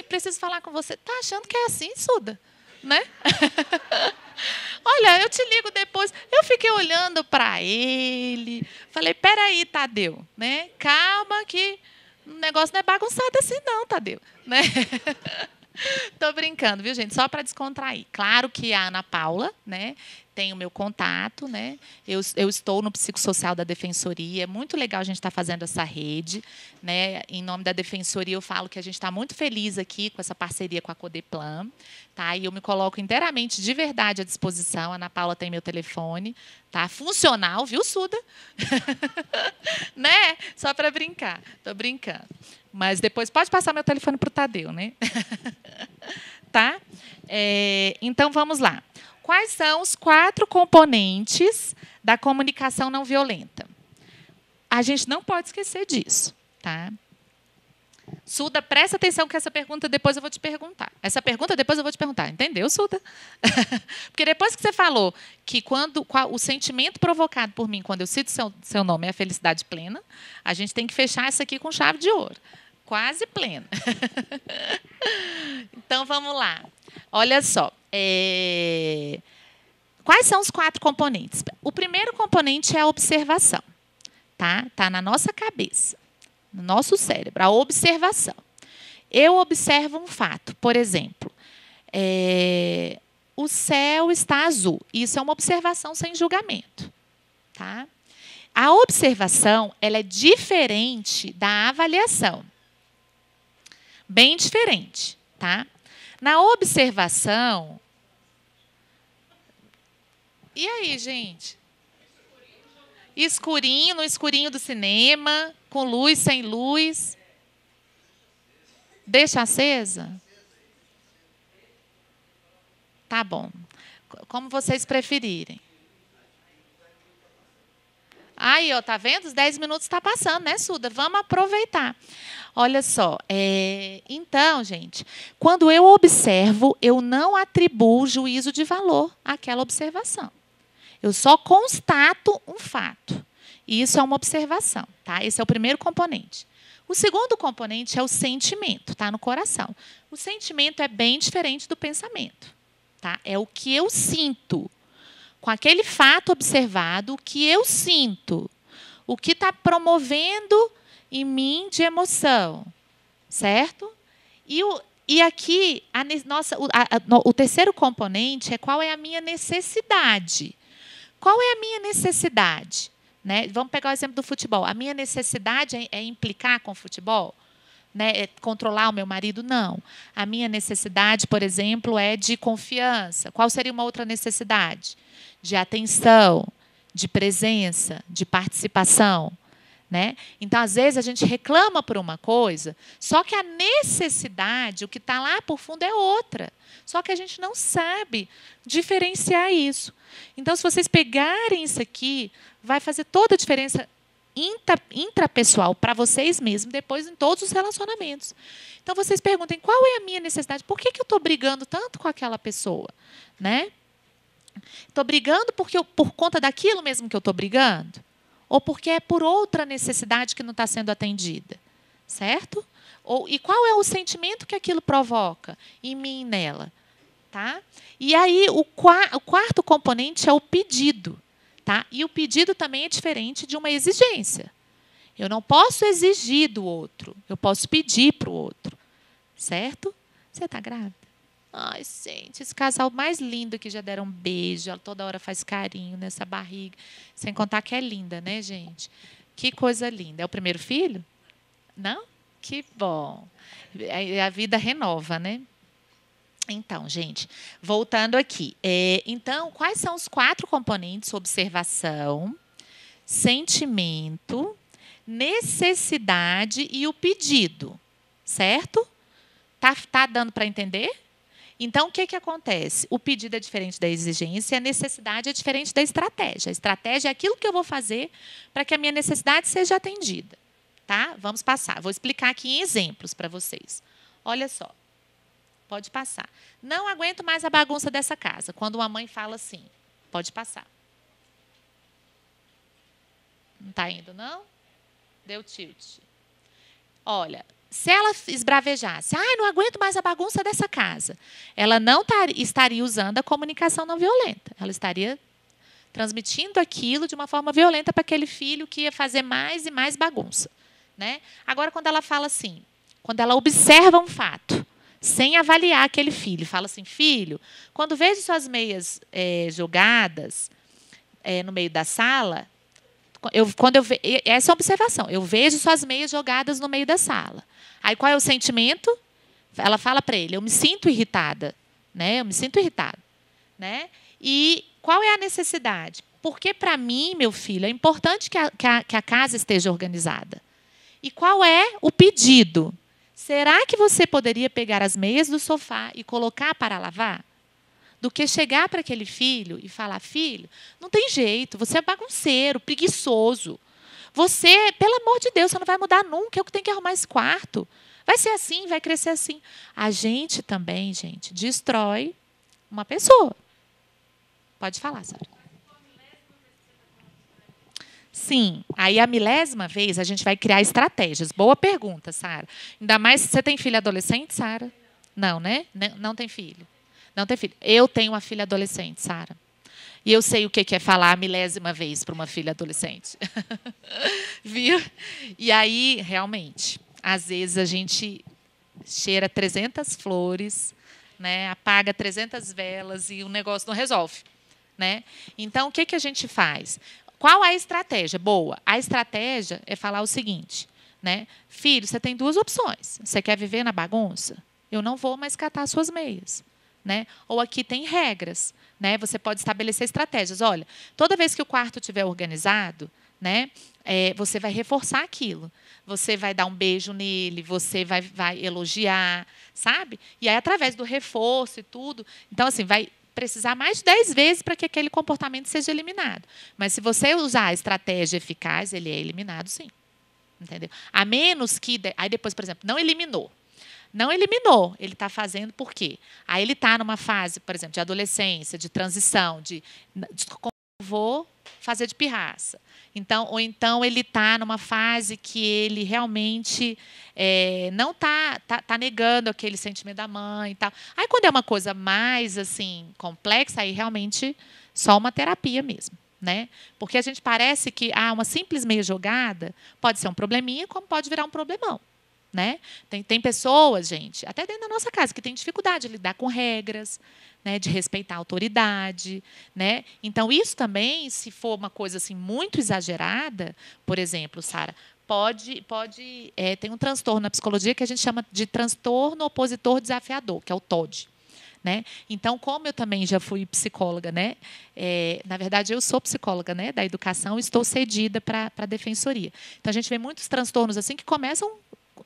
preciso falar com você. Tá achando que é assim, Suda? Né? Olha, eu te ligo depois. Eu fiquei olhando para ele. Falei, peraí, Tadeu, né? Calma que o negócio não é bagunçado assim, não, Tadeu. Né? Tô brincando, viu, gente? Só para descontrair. Claro que a Ana Paula, né, tem o meu contato, né? Eu estou no psicossocial da Defensoria. É muito legal a gente estar fazendo essa rede, né? Em nome da Defensoria, eu falo que a gente está muito feliz aqui com essa parceria com a Codeplan, tá? E eu me coloco inteiramente, de verdade, à disposição. A Ana Paula tem meu telefone, tá? Funcional, viu, Suda? Né? Só para brincar. Tô brincando. Mas depois pode passar meu telefone para o Tadeu, né? Tá? Então, vamos lá. Quais são os 4 componentes da comunicação não violenta? A gente não pode esquecer disso, tá? Suda, presta atenção que essa pergunta depois eu vou te perguntar. Essa pergunta depois eu vou te perguntar. Entendeu, Suda? Porque depois que você falou que o sentimento provocado por mim quando eu cito seu nome é a felicidade plena, a gente tem que fechar isso aqui com chave de ouro. Quase plena. Então, vamos lá. Olha só. Quais são os 4 componentes? O primeiro componente é a observação. Tá na nossa cabeça, no nosso cérebro, a observação. Eu observo um fato, por exemplo, o céu está azul. Isso é uma observação sem julgamento. Tá? A observação ela é diferente da avaliação. Bem diferente. Tá? Na observação... E aí, gente? Escurinho, no escurinho do cinema, com luz, sem luz. Deixa acesa? Tá bom. Como vocês preferirem. Aí, ó, tá vendo? Os 10 minutos está passando, né, Suda? Vamos aproveitar. Olha só. Então, gente, quando eu observo, eu não atribuo juízo de valor àquela observação. Eu só constato um fato. E isso é uma observação. Tá? Esse é o primeiro componente. O segundo componente é o sentimento, tá? No coração. O sentimento é bem diferente do pensamento. Tá? É o que eu sinto. Com aquele fato observado, o que eu sinto. O que está promovendo em mim de emoção. Certo? E aqui, o terceiro componente é qual é a minha necessidade. Qual é a minha necessidade? Né? Vamos pegar o exemplo do futebol. A minha necessidade é implicar com o futebol? Né? É controlar o meu marido? Não. A minha necessidade, por exemplo, é de confiança. Qual seria uma outra necessidade? De atenção, de presença, de participação. Né? Então, às vezes, a gente reclama por uma coisa, só que a necessidade, o que está lá por fundo, é outra. Só que a gente não sabe diferenciar isso. Então, se vocês pegarem isso aqui, vai fazer toda a diferença intrapessoal para vocês mesmos, depois em todos os relacionamentos. Então, vocês perguntem, qual é a minha necessidade? Por que eu estou brigando tanto com aquela pessoa? Né? Estou brigando por conta daquilo mesmo que eu estou brigando? Ou porque é por outra necessidade que não está sendo atendida? Certo? E qual é o sentimento que aquilo provoca em mim e nela? Tá? E aí, o quarto componente é o pedido. Tá? E o pedido também é diferente de uma exigência. Eu não posso exigir do outro, eu posso pedir para o outro. Certo? Você está grávida? Ai, gente, esse casal mais lindo que já deram um beijo, ela toda hora faz carinho nessa barriga. Sem contar que é linda, né, gente? Que coisa linda. É o primeiro filho? Não? Que bom. A vida renova, né? Então, gente, voltando aqui. Então, quais são os 4 componentes? Observação, sentimento, necessidade e o pedido. Certo? Tá dando para entender? Então, o que acontece? O pedido é diferente da exigência e a necessidade é diferente da estratégia. A estratégia é aquilo que eu vou fazer para que a minha necessidade seja atendida. Tá? Vamos passar. Vou explicar aqui em exemplos para vocês. Olha só. Pode passar. Não aguento mais a bagunça dessa casa. Quando uma mãe fala assim, pode passar. Não está indo, não? Deu tilt. Olha, se ela esbravejasse, não aguento mais a bagunça dessa casa, ela não estaria usando a comunicação não violenta. Ela estaria transmitindo aquilo de uma forma violenta para aquele filho que ia fazer mais e mais bagunça. Né? Agora, quando ela fala assim, quando ela observa um fato, sem avaliar aquele filho, fala assim, filho, quando vejo suas meias jogadas no meio da sala, essa é a observação, eu vejo suas meias jogadas no meio da sala. Aí qual é o sentimento? Ela fala para ele, eu me sinto irritada. Né? Eu me sinto irritada. Né? E qual é a necessidade? Porque, para mim, meu filho, é importante que a casa esteja organizada. E qual é o pedido? Será que você poderia pegar as meias do sofá e colocar para lavar? Do que chegar para aquele filho e falar, filho, não tem jeito, você é bagunceiro, preguiçoso. Você, pelo amor de Deus, você não vai mudar nunca, eu que tenho que arrumar esse quarto. Vai ser assim, vai crescer assim. A gente também, gente, destrói uma pessoa. Pode falar, Sara. Sim, aí a milésima vez a gente vai criar estratégias. Boa pergunta, Sara. Ainda mais, você tem filho adolescente, Sara? Não, né? Não tem filho. Não tem filho. Eu tenho uma filha adolescente, Sara. E eu sei o que é falar a milésima vez para uma filha adolescente. Viu? E aí, realmente, às vezes a gente cheira 300 flores, né? Apaga 300 velas e o negócio não resolve. Né? Então, o que a gente faz? Qual é a estratégia? Boa. A estratégia é falar o seguinte, né? Filho, você tem duas opções. Você quer viver na bagunça? Eu não vou mais catar suas meias. Né? Ou aqui tem regras. Né? Você pode estabelecer estratégias. Olha, toda vez que o quarto estiver organizado, né, você vai reforçar aquilo. Você vai dar um beijo nele, você vai elogiar, sabe? E aí, através do reforço e tudo, então, assim, vai precisar mais de 10 vezes para que aquele comportamento seja eliminado. Mas, se você usar a estratégia eficaz, ele é eliminado, sim. Entendeu? A menos que... Aí, depois, por exemplo, não eliminou. Não eliminou, ele está fazendo por quê? Aí ele está numa fase, por exemplo, de adolescência, de transição, de vou fazer de pirraça. Então, ou então ele está numa fase que ele realmente não está negando aquele sentimento da mãe e tal. Aí, quando é uma coisa mais assim complexa, aí realmente só uma terapia mesmo. Né? Porque a gente parece que uma simples meia jogada pode ser um probleminha, como pode virar um problemão. Né? Tem pessoas, gente, até dentro da nossa casa, que tem dificuldade de lidar com regras, né, de respeitar a autoridade. Né? Então, isso também, se for uma coisa assim, muito exagerada, por exemplo, Sara, tem um transtorno na psicologia que a gente chama de transtorno opositor desafiador, que é o TOD. Né? Então, como eu também já fui psicóloga, né? Na verdade, eu sou psicóloga, né, da educação, estou cedida para a defensoria. Então, a gente vê muitos transtornos assim que começam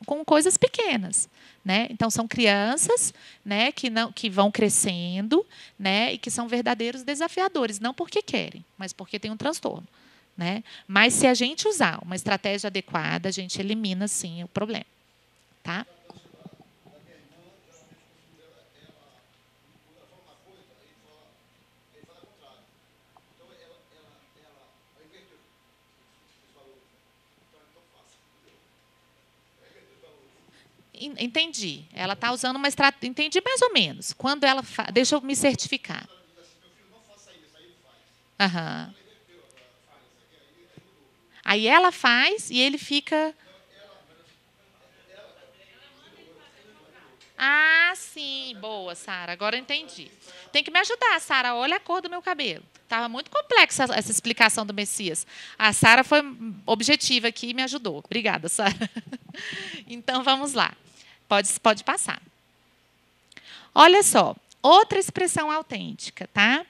com coisas pequenas, né? Então são crianças, né, que vão crescendo, né, e que são verdadeiros desafiadores, não porque querem, mas porque tem um transtorno, né? Mas se a gente usar uma estratégia adequada, a gente elimina sim o problema, tá? Entendi. Ela está usando uma estratégia. Entendi mais ou menos. Quando ela deixa eu me certificar. Aham. Aí ela faz e ele fica. Sim, boa, Sara. Agora eu entendi. Tem que me ajudar, Sara. Olha a cor do meu cabelo. Estava muito complexa essa explicação do Messias. A Sara foi objetiva aqui e me ajudou. Obrigada, Sara. Então, vamos lá. Pode passar. Olha só, outra expressão autêntica, tá?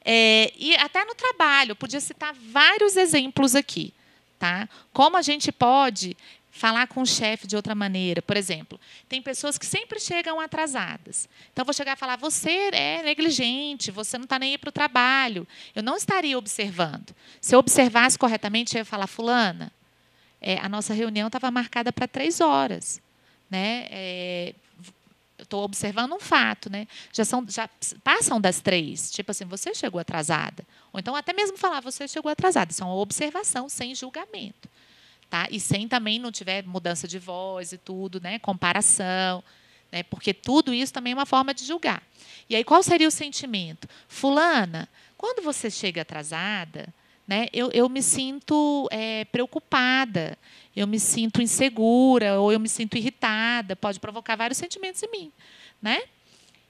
E até no trabalho, eu podia citar vários exemplos aqui, tá? Como a gente pode falar com o chefe de outra maneira. Por exemplo, tem pessoas que sempre chegam atrasadas. Então, eu vou chegar e falar, você é negligente, você não está nem aí para o trabalho. Eu não estaria observando. Se eu observasse corretamente, eu ia falar, fulana, a nossa reunião estava marcada para 3 horas. Né? Eu estou observando um fato. Né? Já passam das 3. Tipo assim, você chegou atrasada. Ou então, até mesmo falar, você chegou atrasada. Isso é uma observação sem julgamento. Tá? E sem também não tiver mudança de voz e tudo, né? Comparação, né? Porque tudo isso também é uma forma de julgar. E aí, qual seria o sentimento? Fulana, quando você chega atrasada, né, eu me sinto preocupada, eu me sinto insegura, ou eu me sinto irritada, pode provocar vários sentimentos em mim. Né?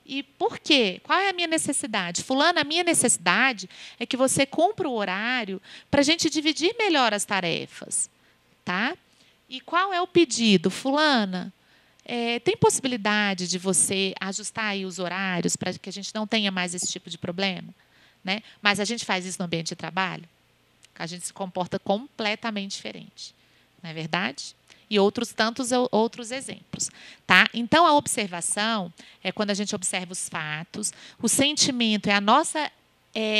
E por quê? Qual é a minha necessidade? Fulana, a minha necessidade é que você cumpra o horário para a gente dividir melhor as tarefas. Tá? E qual é o pedido? Fulana, tem possibilidade de você ajustar aí os horários para que a gente não tenha mais esse tipo de problema? Né? Mas a gente faz isso no ambiente de trabalho? A gente se comporta completamente diferente. Não é verdade? E outros tantos outros exemplos. Tá? Então, a observação é quando a gente observa os fatos, o sentimento é a nossa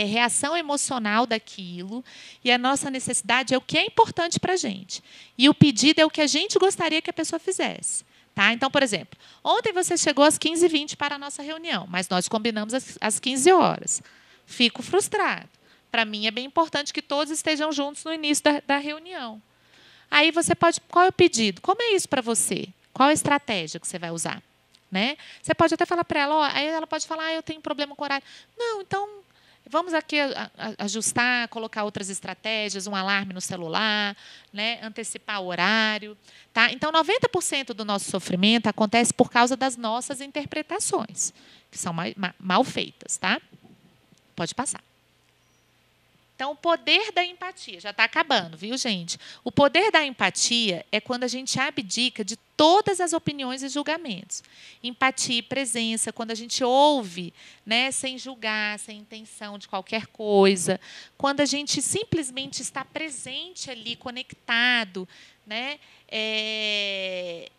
reação emocional daquilo, e a nossa necessidade é o que é importante para a gente. E o pedido é o que a gente gostaria que a pessoa fizesse. Tá? Então, por exemplo, ontem você chegou às 15h20 para a nossa reunião, mas nós combinamos às 15 horas. Fico frustrado. Para mim, é bem importante que todos estejam juntos no início da reunião. Aí você pode... Qual é o pedido? Como é isso para você? Qual a estratégia que você vai usar? Né? Você pode até falar para ela, aí ela pode falar, eu tenho problema com o horário. Não, então... Vamos aqui ajustar, colocar outras estratégias, um alarme no celular, né? Antecipar o horário. Tá? Então, 90% do nosso sofrimento acontece por causa das nossas interpretações, que são mal feitas. Tá? Pode passar. Então, o poder da empatia, já está acabando, viu, gente? O poder da empatia é quando a gente abdica de todas as opiniões e julgamentos. Empatia e presença, quando a gente ouve, né, sem julgar, sem intenção de qualquer coisa. Quando a gente simplesmente está presente ali, conectado. Né?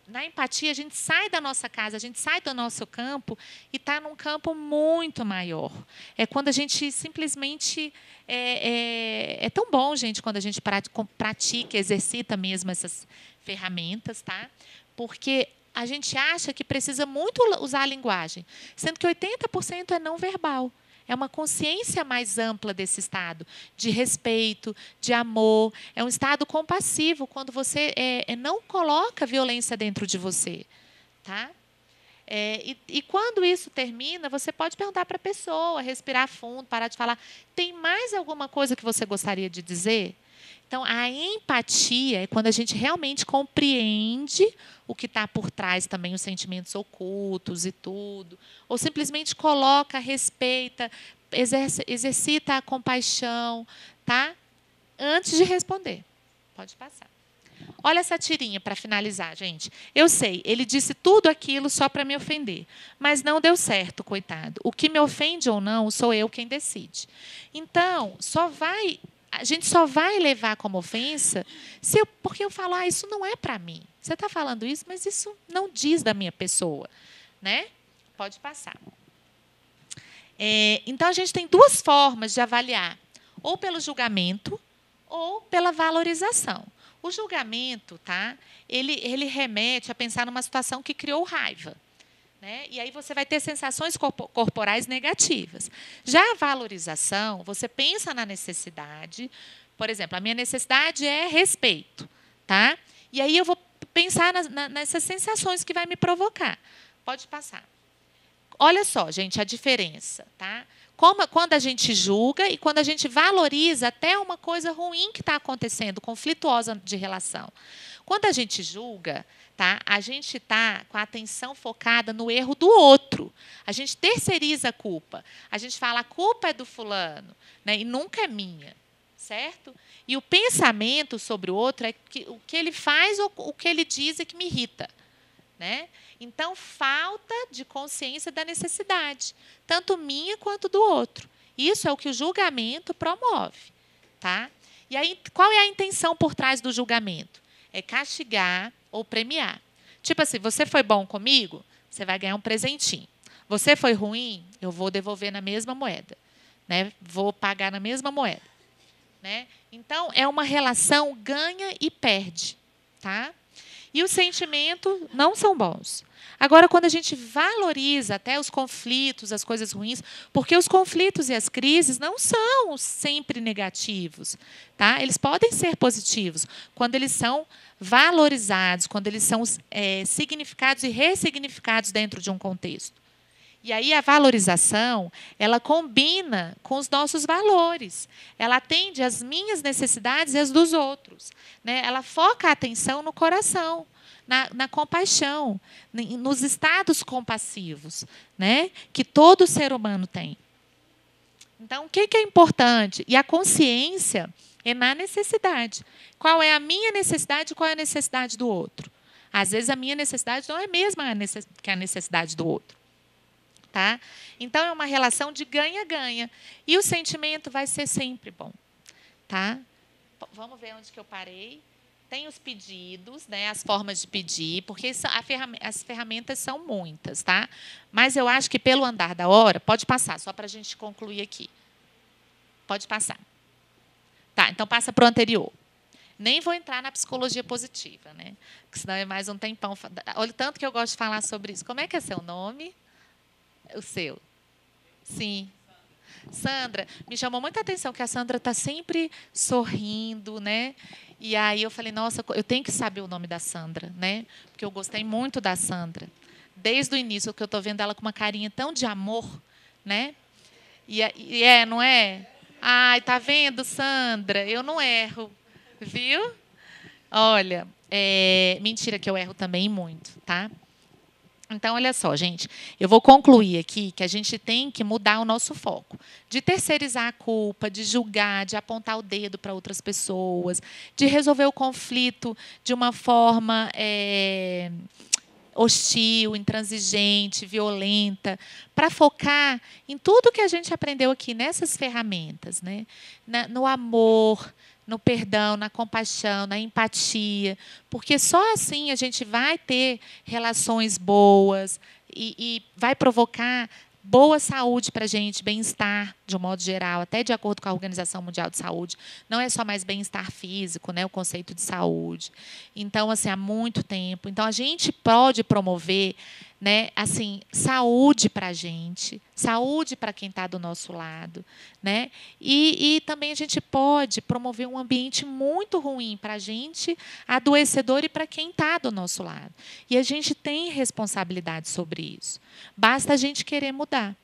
Na empatia, a gente sai da nossa casa, a gente sai do nosso campo e está num campo muito maior. É quando a gente simplesmente... É tão bom, gente, quando a gente pratica, exercita mesmo essas ferramentas, tá? Porque a gente acha que precisa muito usar a linguagem, sendo que 80% é não verbal. É uma consciência mais ampla desse estado, de respeito, de amor. É um estado compassivo, quando você não coloca violência dentro de você. Tá? E quando isso termina, você pode perguntar para a pessoa, respirar fundo, parar de falar. Tem mais alguma coisa que você gostaria de dizer? Então, a empatia é quando a gente realmente compreende o que está por trás também, os sentimentos ocultos e tudo. Ou simplesmente coloca, respeita, exercita a compaixão, tá? Antes de responder. Pode passar. Olha essa tirinha para finalizar, gente. Eu sei, ele disse tudo aquilo só para me ofender, mas não deu certo, coitado. O que me ofende ou não, sou eu quem decide. Então, a gente só vai levar como ofensa porque eu falo, isso não é para mim. Você está falando isso, mas isso não diz da minha pessoa. Né? Pode passar. Então, a gente tem 2 formas de avaliar, ou pelo julgamento ou pela valorização. O julgamento, tá? Ele remete a pensar numa situação que criou raiva. Né? E aí você vai ter sensações corporais negativas. Já a valorização, você pensa na necessidade. Por exemplo, a minha necessidade é respeito. Tá? E aí eu vou pensar nessas sensações que vai me provocar. Pode passar. Olha só, gente, a diferença. Tá? Quando a gente julga e quando a gente valoriza até uma coisa ruim que está acontecendo, conflituosa de relação. Quando a gente julga, tá, a gente está com a atenção focada no erro do outro. A gente terceiriza a culpa. A gente fala, a culpa é do fulano, né, e nunca é minha. Certo? E o pensamento sobre o outro é o que ele faz ou o que ele diz é que me irrita. Né? Então, falta de consciência da necessidade, tanto minha quanto do outro. Isso é o que o julgamento promove. Tá? E aí, qual é a intenção por trás do julgamento? É castigar, ou premiar. Tipo assim, você foi bom comigo, você vai ganhar um presentinho. Você foi ruim, eu vou devolver na mesma moeda, né? Vou pagar na mesma moeda, né? Então, é uma relação ganha e perde, tá? E o sentimento não são bons. Agora, quando a gente valoriza até os conflitos, as coisas ruins, porque os conflitos e as crises não são sempre negativos, tá? Eles podem ser positivos quando eles são valorizados, quando eles são significados e ressignificados dentro de um contexto. E aí a valorização, ela combina com os nossos valores. Ela atende às minhas necessidades e às dos outros, né? Ela foca a atenção no coração, na compaixão, nos estados compassivos, né? Que todo ser humano tem. Então, o que é importante? E a consciência é na necessidade. Qual é a minha necessidade e qual é a necessidade do outro? Às vezes, a minha necessidade não é a mesma que a necessidade do outro. Tá? Então, é uma relação de ganha-ganha. E o sentimento vai ser sempre bom. Tá? Vamos ver onde que eu parei. Tem os pedidos, né, as formas de pedir, porque as ferramentas são muitas. Tá? Mas eu acho que, pelo andar da hora, pode passar, só para a gente concluir aqui. Pode passar. Tá, então passa para o anterior. Nem vou entrar na psicologia positiva, né? Porque senão é mais um tempão. Olha o tanto que eu gosto de falar sobre isso. Como é que é seu nome? O seu? Sim. Sandra. Me chamou muita atenção que a Sandra está sempre sorrindo, né? E aí eu falei, nossa, eu tenho que saber o nome da Sandra, né? Porque eu gostei muito da Sandra. Desde o início, que eu estou vendo ela com uma carinha tão de amor, né? Não é? Ai, tá vendo, Sandra? Eu não erro, viu? Olha, mentira que eu erro também muito, tá? Então, olha só, gente, eu vou concluir aqui que a gente tem que mudar o nosso foco. De terceirizar a culpa, de julgar, de apontar o dedo para outras pessoas, de resolver o conflito de uma forma hostil, intransigente, violenta, para focar em tudo que a gente aprendeu aqui nessas ferramentas, né? No amor, no perdão, na compaixão, na empatia, porque só assim a gente vai ter relações boas e vai provocar boa saúde para a gente, bem-estar, de um modo geral, até de acordo com a Organização Mundial de Saúde. Não é só mais bem-estar físico, né, o conceito de saúde. Então, assim, há muito tempo. Então, a gente pode promover, né, assim, saúde para a gente, saúde para quem está do nosso lado, né? E também a gente pode promover um ambiente muito ruim para a gente, adoecedor, e para quem está do nosso lado. E a gente tem responsabilidade sobre isso. Basta a gente querer mudar,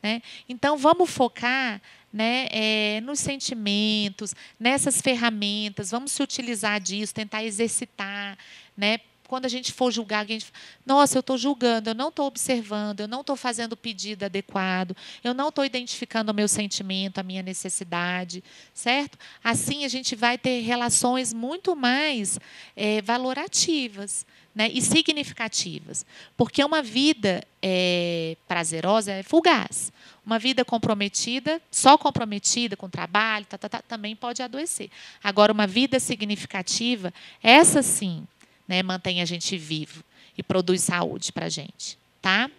né? Então, vamos focar, né, nos sentimentos, nessas ferramentas, vamos se utilizar disso, tentar exercitar, né? Quando a gente for julgar, alguém, nossa, eu estou julgando, eu não estou observando, eu não estou fazendo o pedido adequado, eu não estou identificando o meu sentimento, a minha necessidade, certo? Assim, a gente vai ter relações muito mais valorativas, né, e significativas. Porque uma vida prazerosa é fugaz. Uma vida comprometida, só comprometida com o trabalho, também pode adoecer. Agora, uma vida significativa, essa sim, né, mantém a gente vivo e produz saúde para a gente, tá?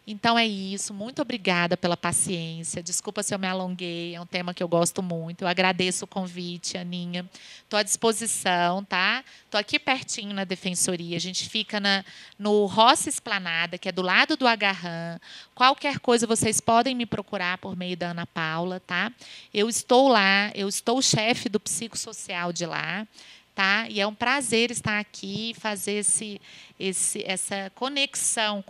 Então é isso. Muito obrigada pela paciência. Desculpa se eu me alonguei. É um tema que eu gosto muito. Eu agradeço o convite, Aninha. Estou à disposição, tá? Estou aqui pertinho na Defensoria. A gente fica no Roça Esplanada, que é do lado do Agarram. Qualquer coisa, vocês podem me procurar por meio da Ana Paula, tá? Eu estou lá. Eu estou chefe do psicossocial de lá. Tá? E é um prazer estar aqui e fazer essa conexão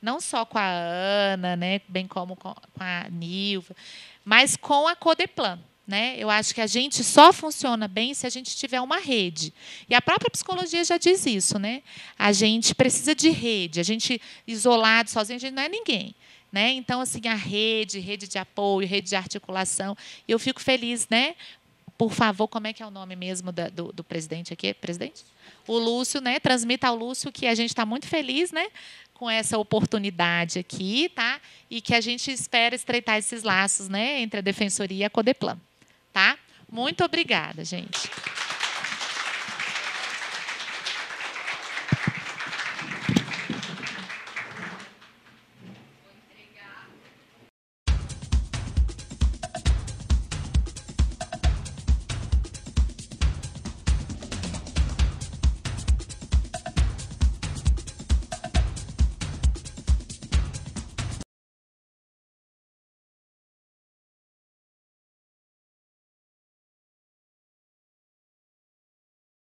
não só com a Ana, né, bem como com a Nilva, mas com a Codeplan, né? Eu acho que a gente só funciona bem se a gente tiver uma rede. E a própria psicologia já diz isso, né? A gente precisa de rede. A gente isolado, sozinho, a gente não é ninguém. Né? Então, assim, a rede de apoio, rede de articulação. Eu fico feliz, né? Por favor, como é que é o nome mesmo do presidente aqui? Presidente? O Lúcio, né? Transmita ao Lúcio que a gente está muito feliz, né, com essa oportunidade aqui, tá? E que a gente espera estreitar esses laços, né, entre a Defensoria e a Codeplan. Tá? Muito obrigada, gente.